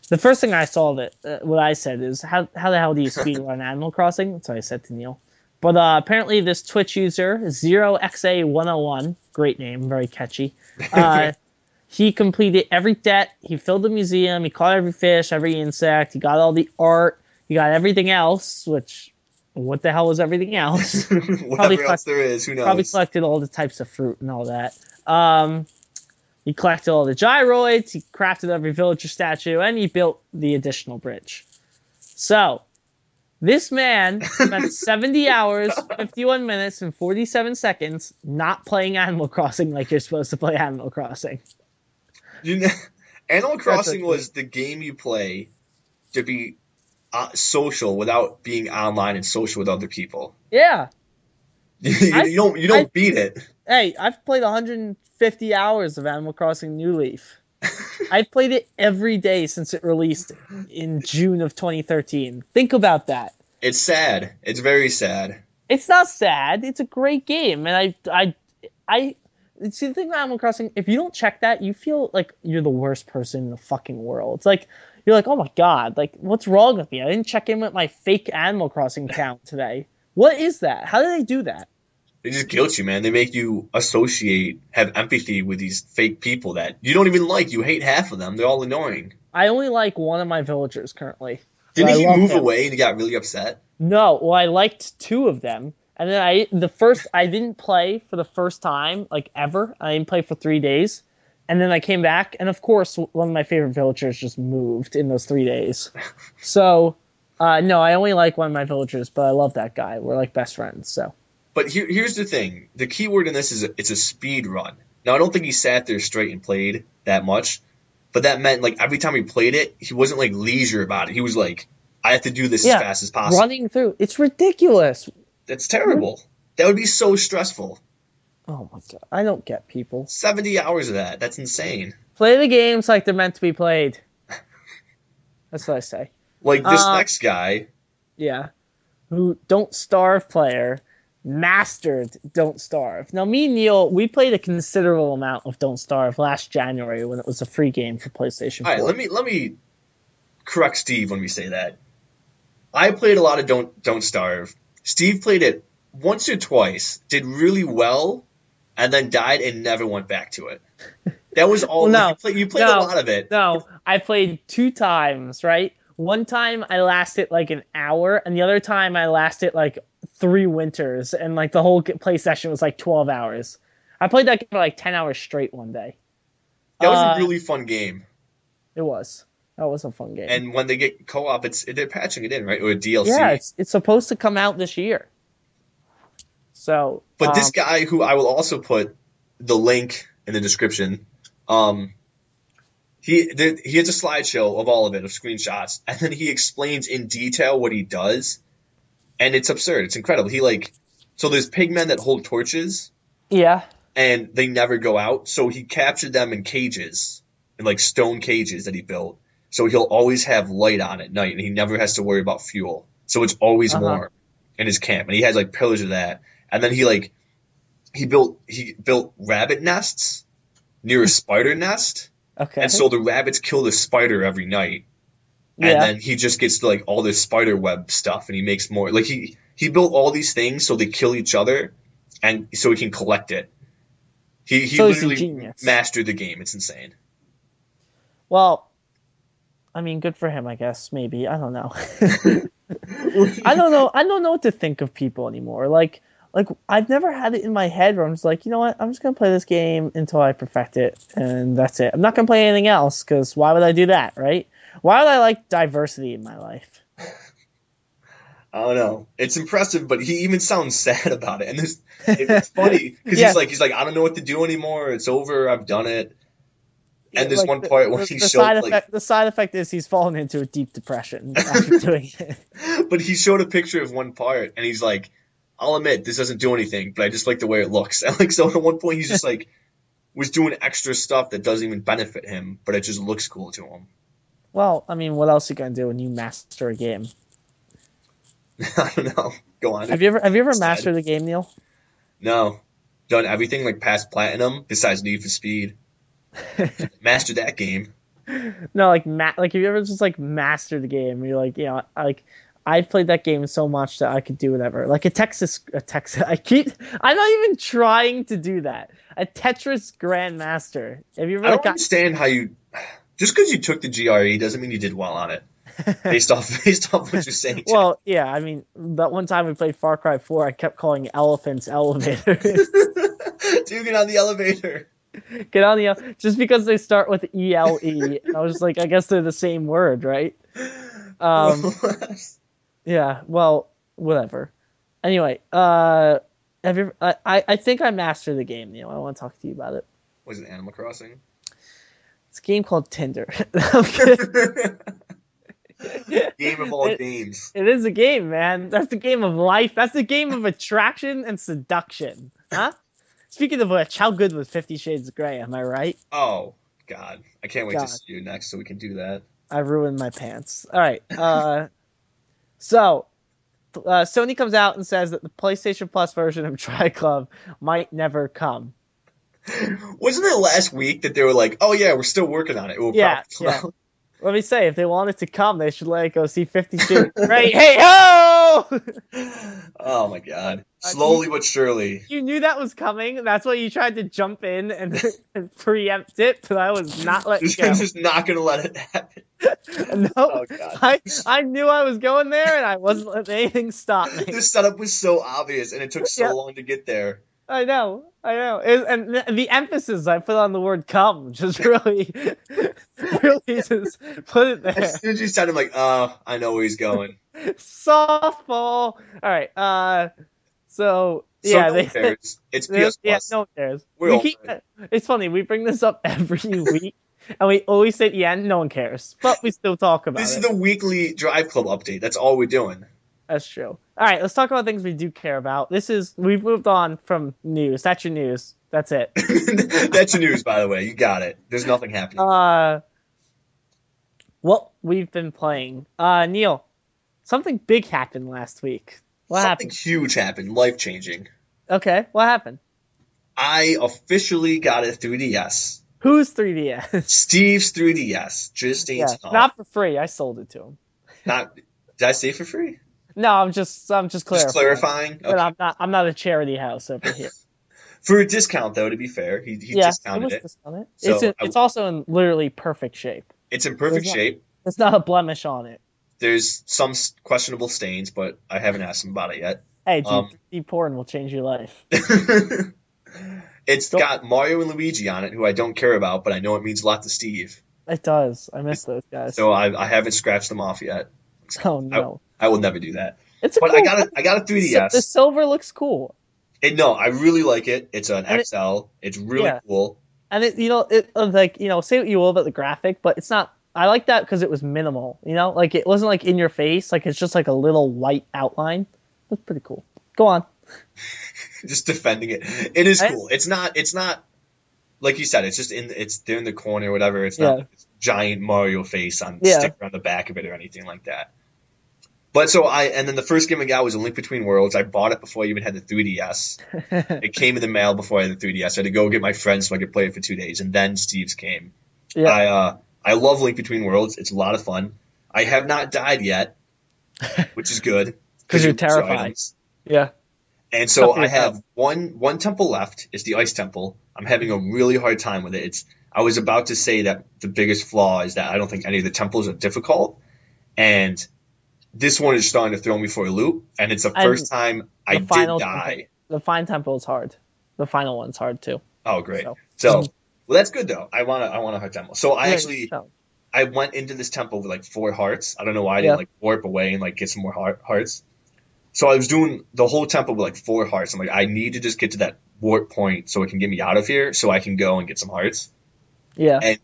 the first thing I saw what I said is, how the hell do you speedrun Animal Crossing? That's what I said to Neil. But apparently this Twitch user, 0xa101, great name, very catchy, he completed every debt, he filled the museum, he caught every fish, every insect, he got all the art, he got everything else, which, what the hell was everything else? Whatever else there is, who knows? Probably collected all the types of fruit and all that. He collected all the gyroids, he crafted every villager statue, and he built the additional bridge. So, this man spent 70 hours, 51 minutes, and 47 seconds not playing Animal Crossing like you're supposed to play Animal Crossing. You know, Animal Crossing was the game you play to be social without being online and social with other people. Yeah. You don't beat it. Hey, I've played 150 hours of Animal Crossing New Leaf. I've played it every day since it released in June of 2013. Think about that. It's sad. It's very sad. It's not sad. It's a great game, and I see the thing about Animal Crossing. If you don't check that, you feel like you're the worst person in the fucking world. It's like you're like, oh my god, like what's wrong with me? I didn't check in with my fake Animal Crossing account today. What is that? How do they do that? They just guilt you, man. They make you have empathy with these fake people that you don't even like. You hate half of them. They're all annoying. I only like one of my villagers currently. Didn't he move away and he got really upset? No, well, I liked two of them. And then I didn't play for the first time, like ever. I didn't play for 3 days. And then I came back, and of course, one of my favorite villagers just moved in those 3 days. So, no, I only like one of my villagers, but I love that guy. We're like best friends, so. But here's the thing. The key word in this is it's a speed run. Now, I don't think he sat there straight and played that much, but that meant, like, every time he played it, he wasn't, like, leisure about it. He was like, I have to do this as fast as possible. Running through. It's ridiculous. That's terrible. That would be so stressful. Oh, my God. I don't get people. 70 hours of that. That's insane. Play the games like they're meant to be played. That's what I say. Like this next guy. Yeah. Who Don't Starve player mastered Don't Starve. Now, me and Neil, we played a considerable amount of Don't Starve last January when it was a free game for PlayStation 4. All right, let me correct Steve when we say that. I played a lot of Don't Starve. Steve played it once or twice, did really well, and then died and never went back to it. That was all. Well, no, you played a lot of it. No, I played 2 times, right? One time I lasted like an hour, and the other time I lasted like 3 winters, and like the whole play session was like 12 hours. I played that game for like 10 hours straight one day. That was a really fun game. It was. That was a fun game. And when they get co-op, they're patching it in, right? Or a DLC. Yeah, it's supposed to come out this year. So, but this guy, who I will also put the link in the description, he has a slideshow of all of it, of screenshots, and then he explains in detail what he does, and it's absurd. It's incredible. So there's pigmen that hold torches. Yeah. And they never go out, so he captured them in cages, in like stone cages that he built. So he'll always have light on at night, and he never has to worry about fuel. So it's always warm in his camp, and he has like pillars of that. And then he built rabbit nests near a spider nest. Okay. And so the rabbits kill the spider every night. And then he just gets like all this spider web stuff, and he makes more. Like he built all these things so they kill each other, and so he can collect it. He literally mastered the game. It's insane. Well, I mean, good for him, I guess. Maybe, I don't know. I don't know. I don't know what to think of people anymore. Like I've never had it in my head where I'm just like, you know what? I'm just gonna play this game until I perfect it, and that's it. I'm not gonna play anything else, because why would I do that, right? Why would I like diversity in my life? I don't know. It's impressive, but he even sounds sad about it, and it's funny because he's like, I don't know what to do anymore. It's over. I've done it. And there's like one part where he showed the side effect is he's fallen into a deep depression after doing it. But he showed a picture of one part, and he's like, I'll admit this doesn't do anything, but I just like the way it looks. And like, so at one point he's just like was doing extra stuff that doesn't even benefit him, but it just looks cool to him. Well, I mean, what else are you gonna do when you master a game? I don't know. Go on. Have you ever mastered a game, Neil? No. Done everything like past platinum besides Need for Speed. Master that game. No, like like have you ever just like mastered the game? You're like, like I played that game so much that I could do whatever. Like a Texas. I'm not even trying to do that. A Tetris Grandmaster. Have you ever I like don't got? understand how you. Just because you took the GRE doesn't mean you did well on it. Based off what you're saying, Jack. Well, yeah. I mean, that one time we played Far Cry 4, I kept calling elephants elevators. Do you get on the elevator? Get on the just because they start with ELE. I was like, I guess they're the same word, right? Um, yeah. Well, whatever. Anyway, have you? I think I mastered the game. I want to talk to you about it. Was it Animal Crossing? It's a game called Tinder. Game of all games. It is a game, man. That's the game of life. That's the game of attraction and seduction. Huh? Speaking of which, how good was 50 Shades of Grey? Am I right? Oh God, I can't wait to God, see you next so we can do that. I ruined my pants. All right. So Sony comes out and says that the PlayStation Plus version of Try Club might never come. Wasn't it last week that they were like, "Oh yeah, we're still working on it. It will Yeah, probably come yeah. out." Let me say, if they want it to come, they should let it go see 50 Shades of Grey. Hey ho! Oh my God, You, slowly but surely. you knew that was coming. That's why you tried to jump in and preempt it, but I was not letting Just, go. just not gonna let it happen. No, Oh God, I knew I was going there, and I wasn't letting anything stop me. the setup was so obvious, and it took so Yeah, long to get there. I know, and the emphasis I put on the word "come" just really, really just put it As there. soon as you said, I'm like, "Oh, I know where he's going." Softball. All right. So So yeah, no one cares. It's they PS yeah, Plus. no one cares. We're We over keep. it. It's funny. We bring this up every week, and we always say at the end, no one cares, but we still talk about This is it. the weekly Drive Club update. That's all we're doing. That's true. All right, let's talk about things we do care about. We've moved on from news. That's your news. That's it. That's your news, by the way. You got it. There's nothing happening. Uh, what we've been playing. Neil, something big happened last week. What Something happened? huge happened, life changing. Okay, what happened? I officially got a 3DS. Who's 3DS? Steve's 3DS. Just ain't Yeah, enough. not for free. I sold it to him. Not. Did I say for free? No, I'm just Just clarifying. clarifying. But Okay. I'm not a charity house over here. For a discount, though, to be fair, he Yeah, it discounted was it. discounted. So It's also in literally perfect shape. it's in There's perfect not shape. there's not a blemish on it. There's some questionable stains, but I haven't asked him about it yet. Hey, dude, Um, 3D porn will change your life. it's Go. got Mario and Luigi on it, who I don't care about, but I know it means a lot to Steve. It does. I miss those guys. So I haven't scratched them off yet. Oh I no, I will never do that. it's a But I cool. got a The 3DS. silver looks cool, No, I really like it. It's an and XL. It's really yeah, cool. and it like say what you will about the graphic, but it's not. I like that because it was minimal. Like it wasn't like in your face. Like it's just like a little white outline. That's pretty cool. Go on. Just defending it. It is I, cool. It's not like you said. It's just it's there in the corner or whatever. It's not yeah, like this giant Mario face on yeah. sticker on the back of it or anything like that. But so and then the first game I got was A Link Between Worlds. I bought it before I even had the 3DS. It came in the mail before I had the 3DS. I had to go get my friends so I could play it for 2 days, and then Steve's came. Yeah, I love Link Between Worlds. It's a lot of fun. I have not died yet, which is good because because you're you lose your terrified. items. Yeah, And tough so for I yourself. have one temple left. It's the Ice Temple. I'm having a really hard time with it. I was about to say that the biggest flaw is that I don't think any of the temples are difficult, and this one is starting to throw me for a loop. And it's the And first time I the did final temple, die. the fine temple is hard. The final one's hard too. Oh, great. So So, well, that's good though. I want a hard temple. So yeah, so, I went into this temple with like 4 hearts. I don't know why I didn't yeah, like warp away and like get some more hearts. So I was doing the whole temple with like 4 hearts. I'm like, I need to just get to that warp point so it can get me out of here so I can go and get some hearts. yeah, And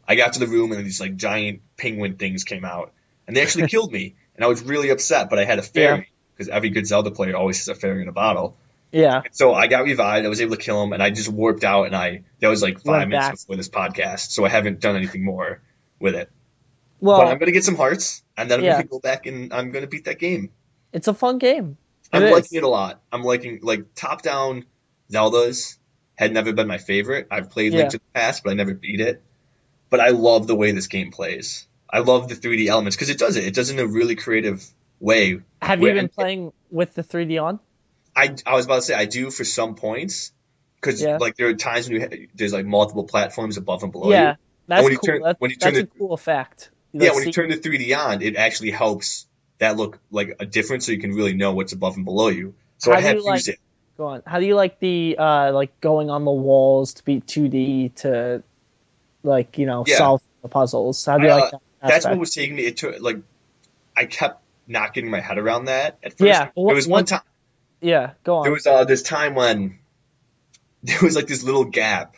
I got to the room and these like giant penguin things came out and they actually killed me. And I was really upset, but I had a yeah, fairy because every good Zelda player always has a fairy in a bottle. yeah. And so I got revived. I was able to kill him and I just warped out and that was like You 5 went minutes back. before this podcast. So I haven't done anything more with it. But I'm Well, going to get some hearts and then I'm going yeah, to go back and I'm going to beat that game. it's a fun game. It I'm liking is. it a lot. I'm liking like top-down Zeldas had never been my favorite. I've played Link Yeah. to the Past, but I never beat it. But I love the way this game plays. I love the 3D elements because it does it. It does it in a really creative way. Have you Where been playing with the 3D on? I was about to say I do for some points because Yeah. like there are times when there's like multiple platforms above and below you, Yeah. and That's cool. when you turn That's a the cool effect. You yeah like when you see. turn the 3D on, it actually helps that look like a difference so you can really know what's above and below you. So I How do have you like? used it. Go on. How do you like the like going on the walls to be 2D to like Yeah, solve the puzzles? How do I you like that that's what aspect? was taking me. It took like I kept not getting my head around that at first. Yeah. There What? was one What? time. Yeah. Go There on. was this time when there was like this little gap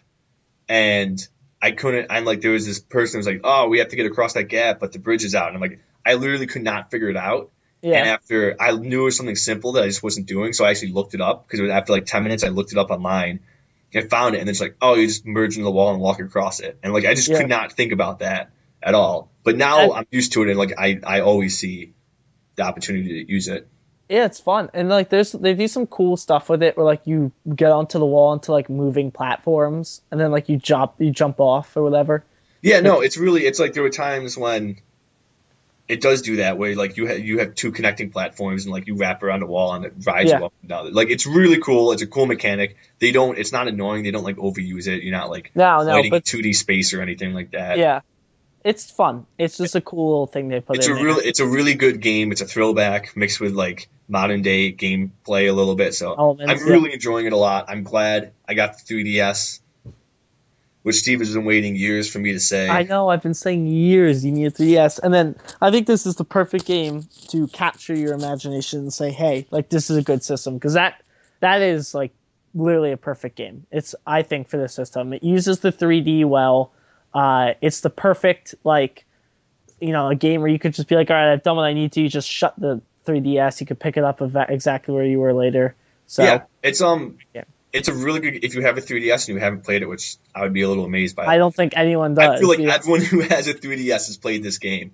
and I couldn't. I'm like, there was this person who was like, "Oh, we have to get across that gap, but the bridge is out." And I'm like, I literally could not figure it out. And Yeah. after I knew it was something simple that I just wasn't doing, so I actually looked it up because it was after like 10 minutes. I looked it up online and found it, and it's like, oh, you just merge into the wall and walk across it. And like, I just could Yeah. not think about that at all. But now That I'm used to it, and like, I always see the opportunity to use it. Yeah, it's fun. And like they do some cool stuff with it where like you get onto the wall into like moving platforms and then like you jump off or whatever. Yeah, Which no, it's like there were times when it does do that where like you have two connecting platforms and like you wrap around a wall and it rides yeah. you up and down. Like it's really cool. It's a cool mechanic. It's not annoying. They don't like overuse it. You're not like No, fighting in but 2D space or anything like that. yeah. It's fun. It's just a cool thing they put in there. It's a really good game. It's a throwback mixed with like modern day gameplay a little bit. So I'm Elements, yeah. really enjoying it a lot. I'm glad I got the 3DS, which Steve has been waiting years for me to I say. know I've been saying years you need a 3DS and then I think this is the perfect game to capture your imagination and say, "Hey, like this is a good system." Because that is like literally a perfect game. It's I think for the system. It uses the 3D well. It's the perfect like a game where you could just be like, all right, I've done what I need to. You just shut the 3DS. You could pick it up exactly where you were later. Yeah, So yeah, it's a really good if you have a 3DS and you haven't played it, which I would be a little amazed by. I don't think anyone I feel does. like Yeah, everyone who has a 3DS has played this game.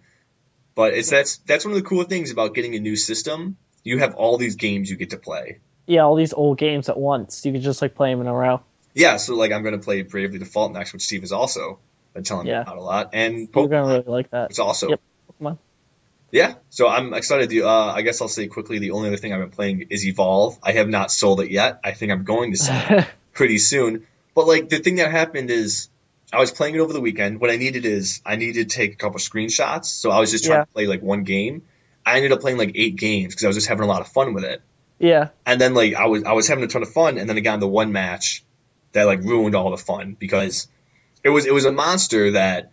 But that's one of the cool things about getting a new system. You have all these games you get to play. yeah, all these old games at once. You could just like play them in a row. Yeah, so like I'm gonna play Bravely Default next, which Steve has also been telling me Yeah, about a lot, and you're gonna Pokemon, really like that. which also Yep, Pokemon. yeah. So I'm excited. I guess I'll say quickly the only other thing I've been playing is Evolve. I have not sold it yet. I think I'm going to sell it pretty soon. But like the thing that happened is I was playing it over the weekend. What I needed is I needed to take a couple screenshots. So I was just trying Yeah, to play like one game. I ended up playing like 8 games because I was just having a lot of fun with it. yeah. And then like I was having a ton of fun, and then I got into one match that like ruined all the fun because it was a monster that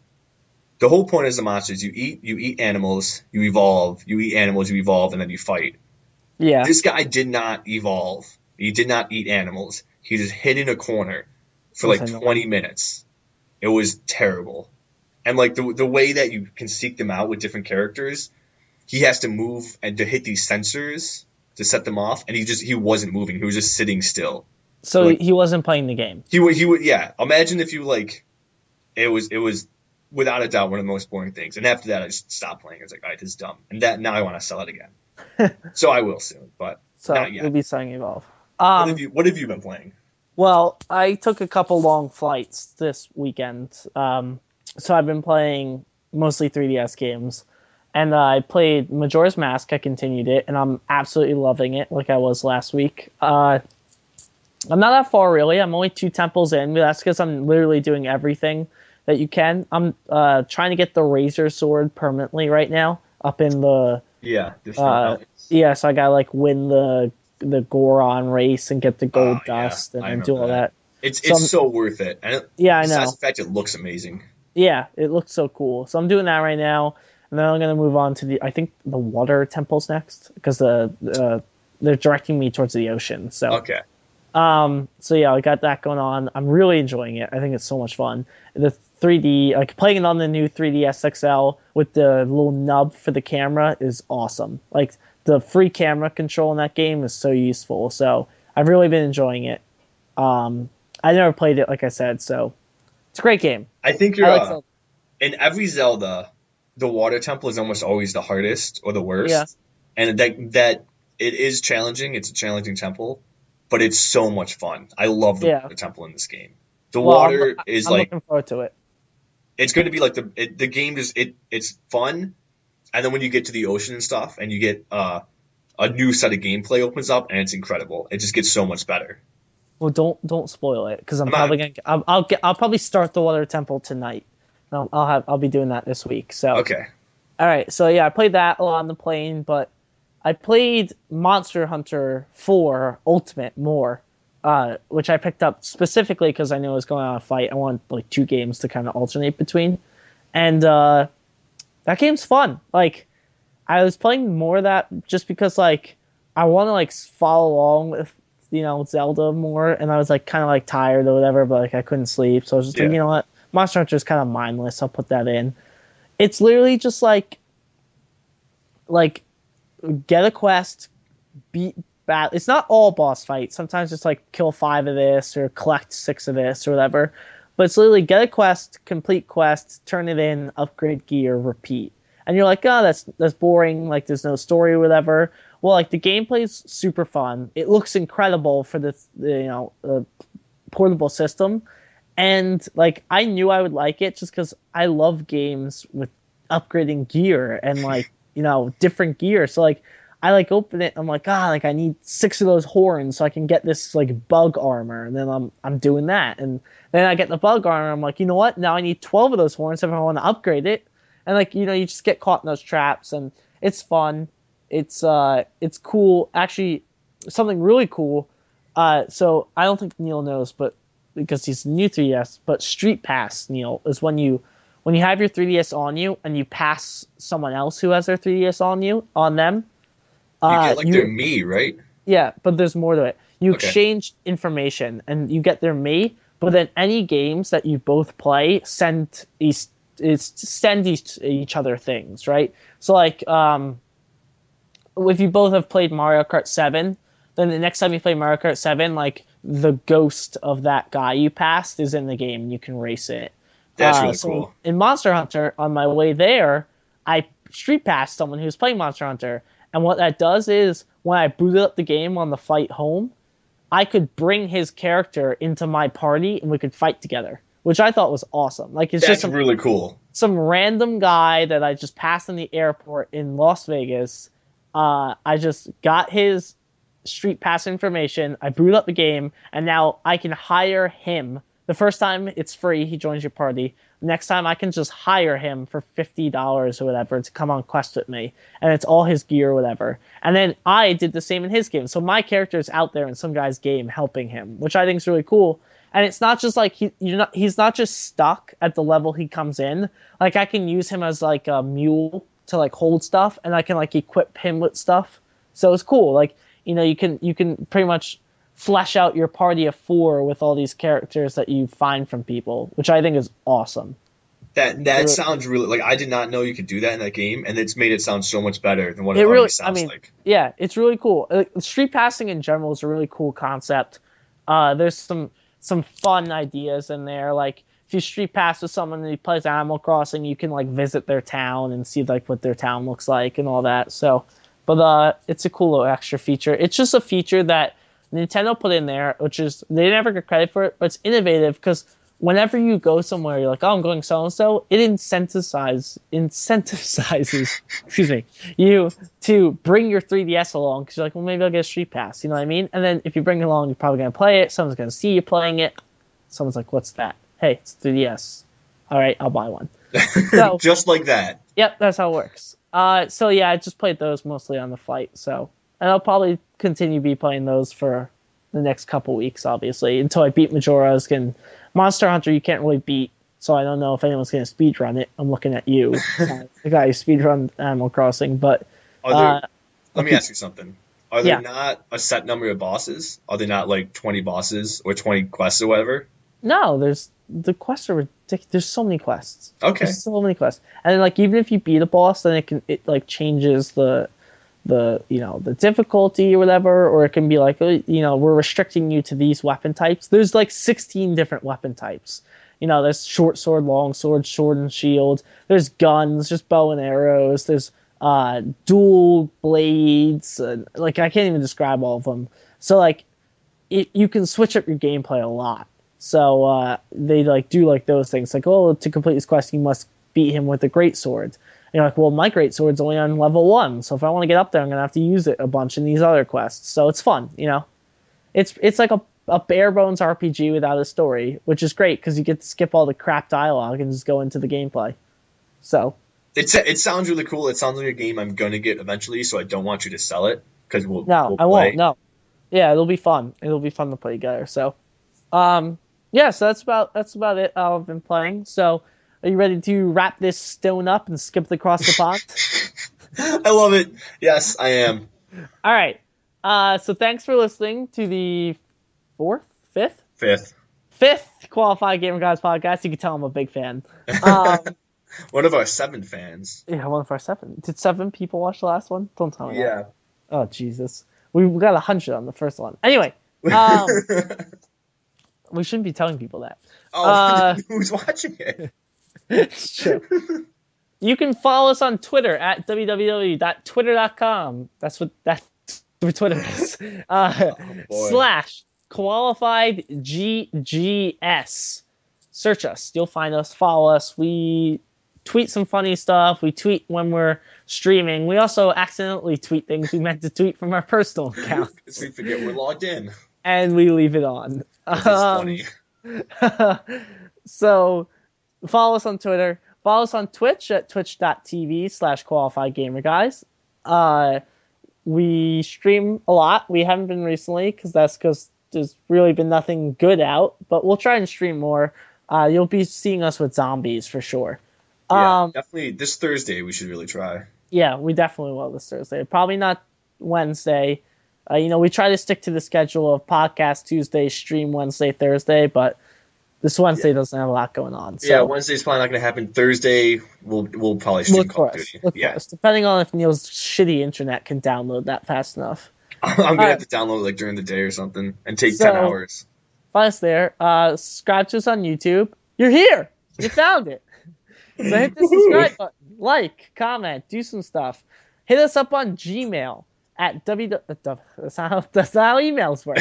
the whole point is the monsters you eat animals, you evolve, you eat animals, you evolve, and then you fight. Yeah. This guy did not evolve. He did not eat animals. He just hid in a corner for That's like annoying. 20 minutes. It was terrible. And like the way that you can seek them out with different characters, he has to move and to hit these sensors to set them off, and he wasn't moving. He was just sitting still for So like he wasn't playing the game. he would yeah. Imagine if you like it was without a doubt one of the most boring things. And after that, I just stopped playing. I was like, all right, this is dumb. And that now I want to sell it again. So I will soon, but So not you'll yet. be saying evolve. What have you been playing? Well, I took a couple long flights this weekend. So I've been playing mostly 3DS games. And I played Majora's Mask. I continued it, and I'm absolutely loving it like I was last week. I'm not that far, really. I'm only 2 temples in, but that's because I'm literally doing everything that you can. I'm trying to get the Razor Sword permanently right now up in the Yeah, Distant uh, Mountains. yeah, so I gotta like win the Goron race and get the Oh gold yeah, dust and I then do remember all that. that. So It's so worth it, and yeah, I besides know. the fact it looks amazing. Yeah, it looks so cool. So I'm doing that right now, and then I'm gonna move on to I think the water temples next because they're directing me towards the ocean. Okay. So yeah, I got that going on. I'm really enjoying it. I think it's so much fun. The 3D, like playing it on the new 3DS XL with the little nub for the camera is awesome. Like the free camera control in that game is so useful. So I've really been enjoying it. I never played it, like I said, so it's a great game. I think I you're like Zelda. in every Zelda, the water temple is almost always the hardest or the Yeah, worst, and that it is challenging. It's a challenging temple, but it's so much fun. I love the Yeah. water temple in this game. The Well, water is I'm like looking forward to it. it's going to be like the game is it's fun, and then when you get to the ocean and stuff, and you get a new set of gameplay opens up, and it's incredible. It just gets so much better. Well, don't spoil it because I'm I'm probably not gonna I'll probably start the Water Temple tonight. I'll be doing that this week. So okay. all right, so yeah, I played that a lot on the plane, but I played Monster Hunter 4 Ultimate more, which I picked up specifically because I knew I was going on a fight. I wanted like two games to kind of alternate between, and that game's fun. Like I was playing more of that just because like I want to like follow along with Zelda more, and I was like kind of like tired or whatever, but like I couldn't sleep, so I was just like, Yeah. you know what, Monster Hunter is kind of mindless. I'll put that in. It's literally just like get a quest, beat bat. It's not all boss fights. Sometimes it's like kill 5 of this or collect 6 of this or whatever. But it's literally get a quest, complete quest, turn it in, upgrade gear, repeat. And you're like, oh, that's boring. Like there's no story or whatever. Well, like the gameplay's super fun. It looks incredible for the portable system, and like I knew I would like it just because I love games with upgrading gear and like different gear. So like I like open it, I'm like, like I need 6 of those horns so I can get this like bug armor, and then I'm doing that, and then I get the bug armor. I'm like, you know what? Now I need 12 of those horns if I want to upgrade it, and like you just get caught in those traps, and it's fun. It's cool. Actually, something really cool. So I don't think Neil knows, but because he's new 3DS, but Street Pass, Neil, is when you have your 3DS on you and you pass someone else who has their 3DS on them. You get like their You me, right? Yeah, but there's more to it. You Okay. exchange information and you get their me, but then any games that you both play send each other things, right? So like if you both have played Mario Kart 7, then the next time you play Mario Kart 7, like the ghost of that guy you passed is in the game and you can race it. That's really So cool. in Monster Hunter, on my way there, I street passed someone who was playing Monster Hunter. And what that does is when I booted up the game on the fight home, I could bring his character into my party and we could fight together, which I thought was awesome. Like it's just That's really cool. some random guy that I just passed in the airport in Las Vegas. I just got his street pass information. I booted up the game, and now I can hire him. The first time it's free, he joins your party. Next time I can just hire him for $50 or whatever to come on quest with me, and it's all his gear or whatever. And then I did the same in his game, so my character is out there in some guy's game helping him, which I think is really cool. And it's not just like he's not just stuck at the level he comes in. Like I can use him as like a mule to like hold stuff, and I can like equip him with stuff. So it's cool. Like you can pretty much flesh out your party of 4 with all these characters that you find from people, which I think is awesome. That sounds really like I did not know you could do that in that game, and it's made it sound so much better than what it It already really, I sounds mean, like. yeah, it's really cool. Street passing in general is a really cool concept. There's some fun ideas in there. Like if you street pass with someone who plays Animal Crossing, you can like visit their town and see like what their town looks like and all that. So, but it's a cool little extra feature. It's just a feature that Nintendo put in there, which is they never get credit for it, but it's innovative because whenever you go somewhere, you're like, oh, I'm going so and so. It incentivizes, excuse me, you to bring your 3DS along because you're like, well, maybe I'll get a street pass. You know what I mean? And then if you bring it along, you're probably gonna play it. Someone's gonna see you playing it. Someone's like, what's that? Hey, it's 3DS. All right, I'll buy one. So, Just like that. yep, that's how it works. So yeah, I just played those mostly on the flight. So, and I'll probably continue to be playing those for the next couple weeks, obviously, until I beat Majora's. And Monster Hunter, you can't really beat, so I don't know if anyone's going to speedrun it. I'm looking at you, the guy who speedrun Animal Crossing. But Are there? I'll Let me keep, ask you something. Are there yeah, not a set number of bosses? Are there not like 20 bosses or 20 quests or whatever? no, the quests are ridiculous. There's so many quests. Okay. There's so many quests, and then, like even if you beat a boss, then it like changes the difficulty or whatever, or it can be like we're restricting you to these weapon types. There's like 16 different weapon types. There's short sword, long sword, sword and shield. There's guns, just bow and arrows. There's dual blades. Like I can't even describe all of them. So like you can switch up your gameplay a lot. So they like do like those things, like, oh, to complete this quest, you must beat him with a great sword. And you're like, well, my great sword's only on level 1, so if I want to get up there, I'm gonna have to use it a bunch in these other quests. So it's fun, you know. It's like a bare bones RPG without a story, which is great because you get to skip all the crap dialogue and just go into the gameplay. So It sounds really cool. It sounds like a game I'm gonna get eventually, so I don't want you to sell it because no, we'll I won't. play. No, yeah, it'll be fun. It'll be fun to play together. So, yeah, so that's about it. I've been playing. So, are you ready to wrap this stone up and skip across the pond? I love it. Yes, I am. All right. So thanks for listening to the fourth, fifth, Fifth. fifth Qualified Gamer Guys podcast. You can tell I'm a big fan. Um, One of our 7 fans. yeah, one of our 7. Did 7 people watch the last one? Don't tell me that. Yeah. Oh Jesus, we got 100 on the first one. Anyway, we shouldn't be telling people that. Oh, who's watching it? It's true. You can follow us on Twitter at www.twitter.com. That's what Twitter is. Slash Koalafied GGS. Search us. You'll find us. Follow us. We tweet some funny stuff. We tweet when we're streaming. We also accidentally tweet things we meant to tweet from our personal account. Because we forget we're logged in. And we leave it on. It's funny. So follow us on Twitter. Follow us on Twitch at twitch.tv/qualifiedgamerguys. We stream a lot. We haven't been recently because there's really been nothing good out, but we'll try and stream more. You'll be seeing us with zombies for sure. Yeah, definitely this Thursday we should really try. Yeah, we definitely will this Thursday. Probably not Wednesday. We try to stick to the schedule of podcast Tuesday, stream Wednesday, Thursday, but this Wednesday doesn't have a lot going on. So. Yeah, Wednesday's probably not going to happen. Thursday, we'll probably stream Call of Duty. Look for us. Depending on if Neil's shitty internet can download that fast enough. I'm going to have to download it like during the day or something and take 10 hours. Find us there. Subscribe to us on YouTube. You're here. You found it. So hit the subscribe button. Like, comment, do some stuff. Hit us up on Gmail at that's not how emails work.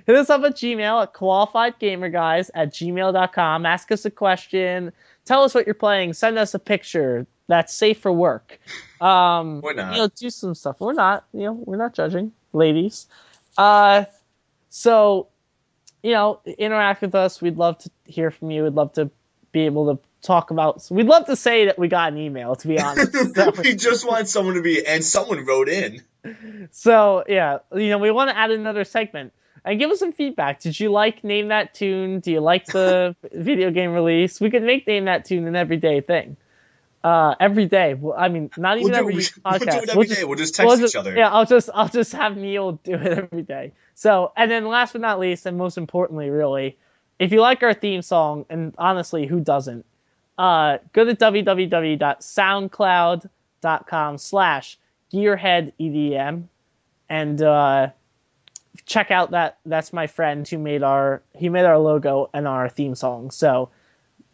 Hit us up at Gmail at qualifiedgamerguys@gmail.com. Ask us a question. Tell us what you're playing. Send us a picture that's safe for work. We're not. Do some stuff. We're not. We're not judging, ladies. So, interact with us. We'd love to hear from you. We'd love to be able to talk about. We'd love to say that we got an email, to be honest. So, we just want someone to be, and someone wrote in. So, yeah, we want to add another segment. And give us some feedback. Did you like Name That Tune? Do you like the video game release? We could make Name That Tune an everyday thing. Every day. Well, I mean, not even every podcast. We'll do it every day. We'll just text each other. Yeah, I'll just have Neil do it every day. So, and then last but not least, and most importantly, really, if you like our theme song, and honestly, who doesn't? Go to www.soundcloud.com/gearheadedm and check out that's my friend who made our logo and our theme song. So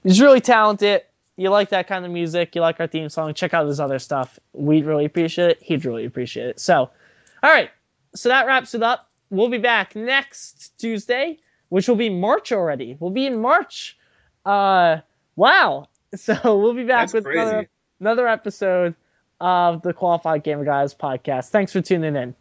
he's really talented. You like that kind of music, you like our theme song, check out his other stuff. We'd really appreciate it. He'd really appreciate it. So, all right. So that wraps it up. We'll be back next Tuesday, which will be March already. We'll be in March. Wow. So we'll be back with another episode of the Qualified Gamer Guys podcast. Thanks for tuning in.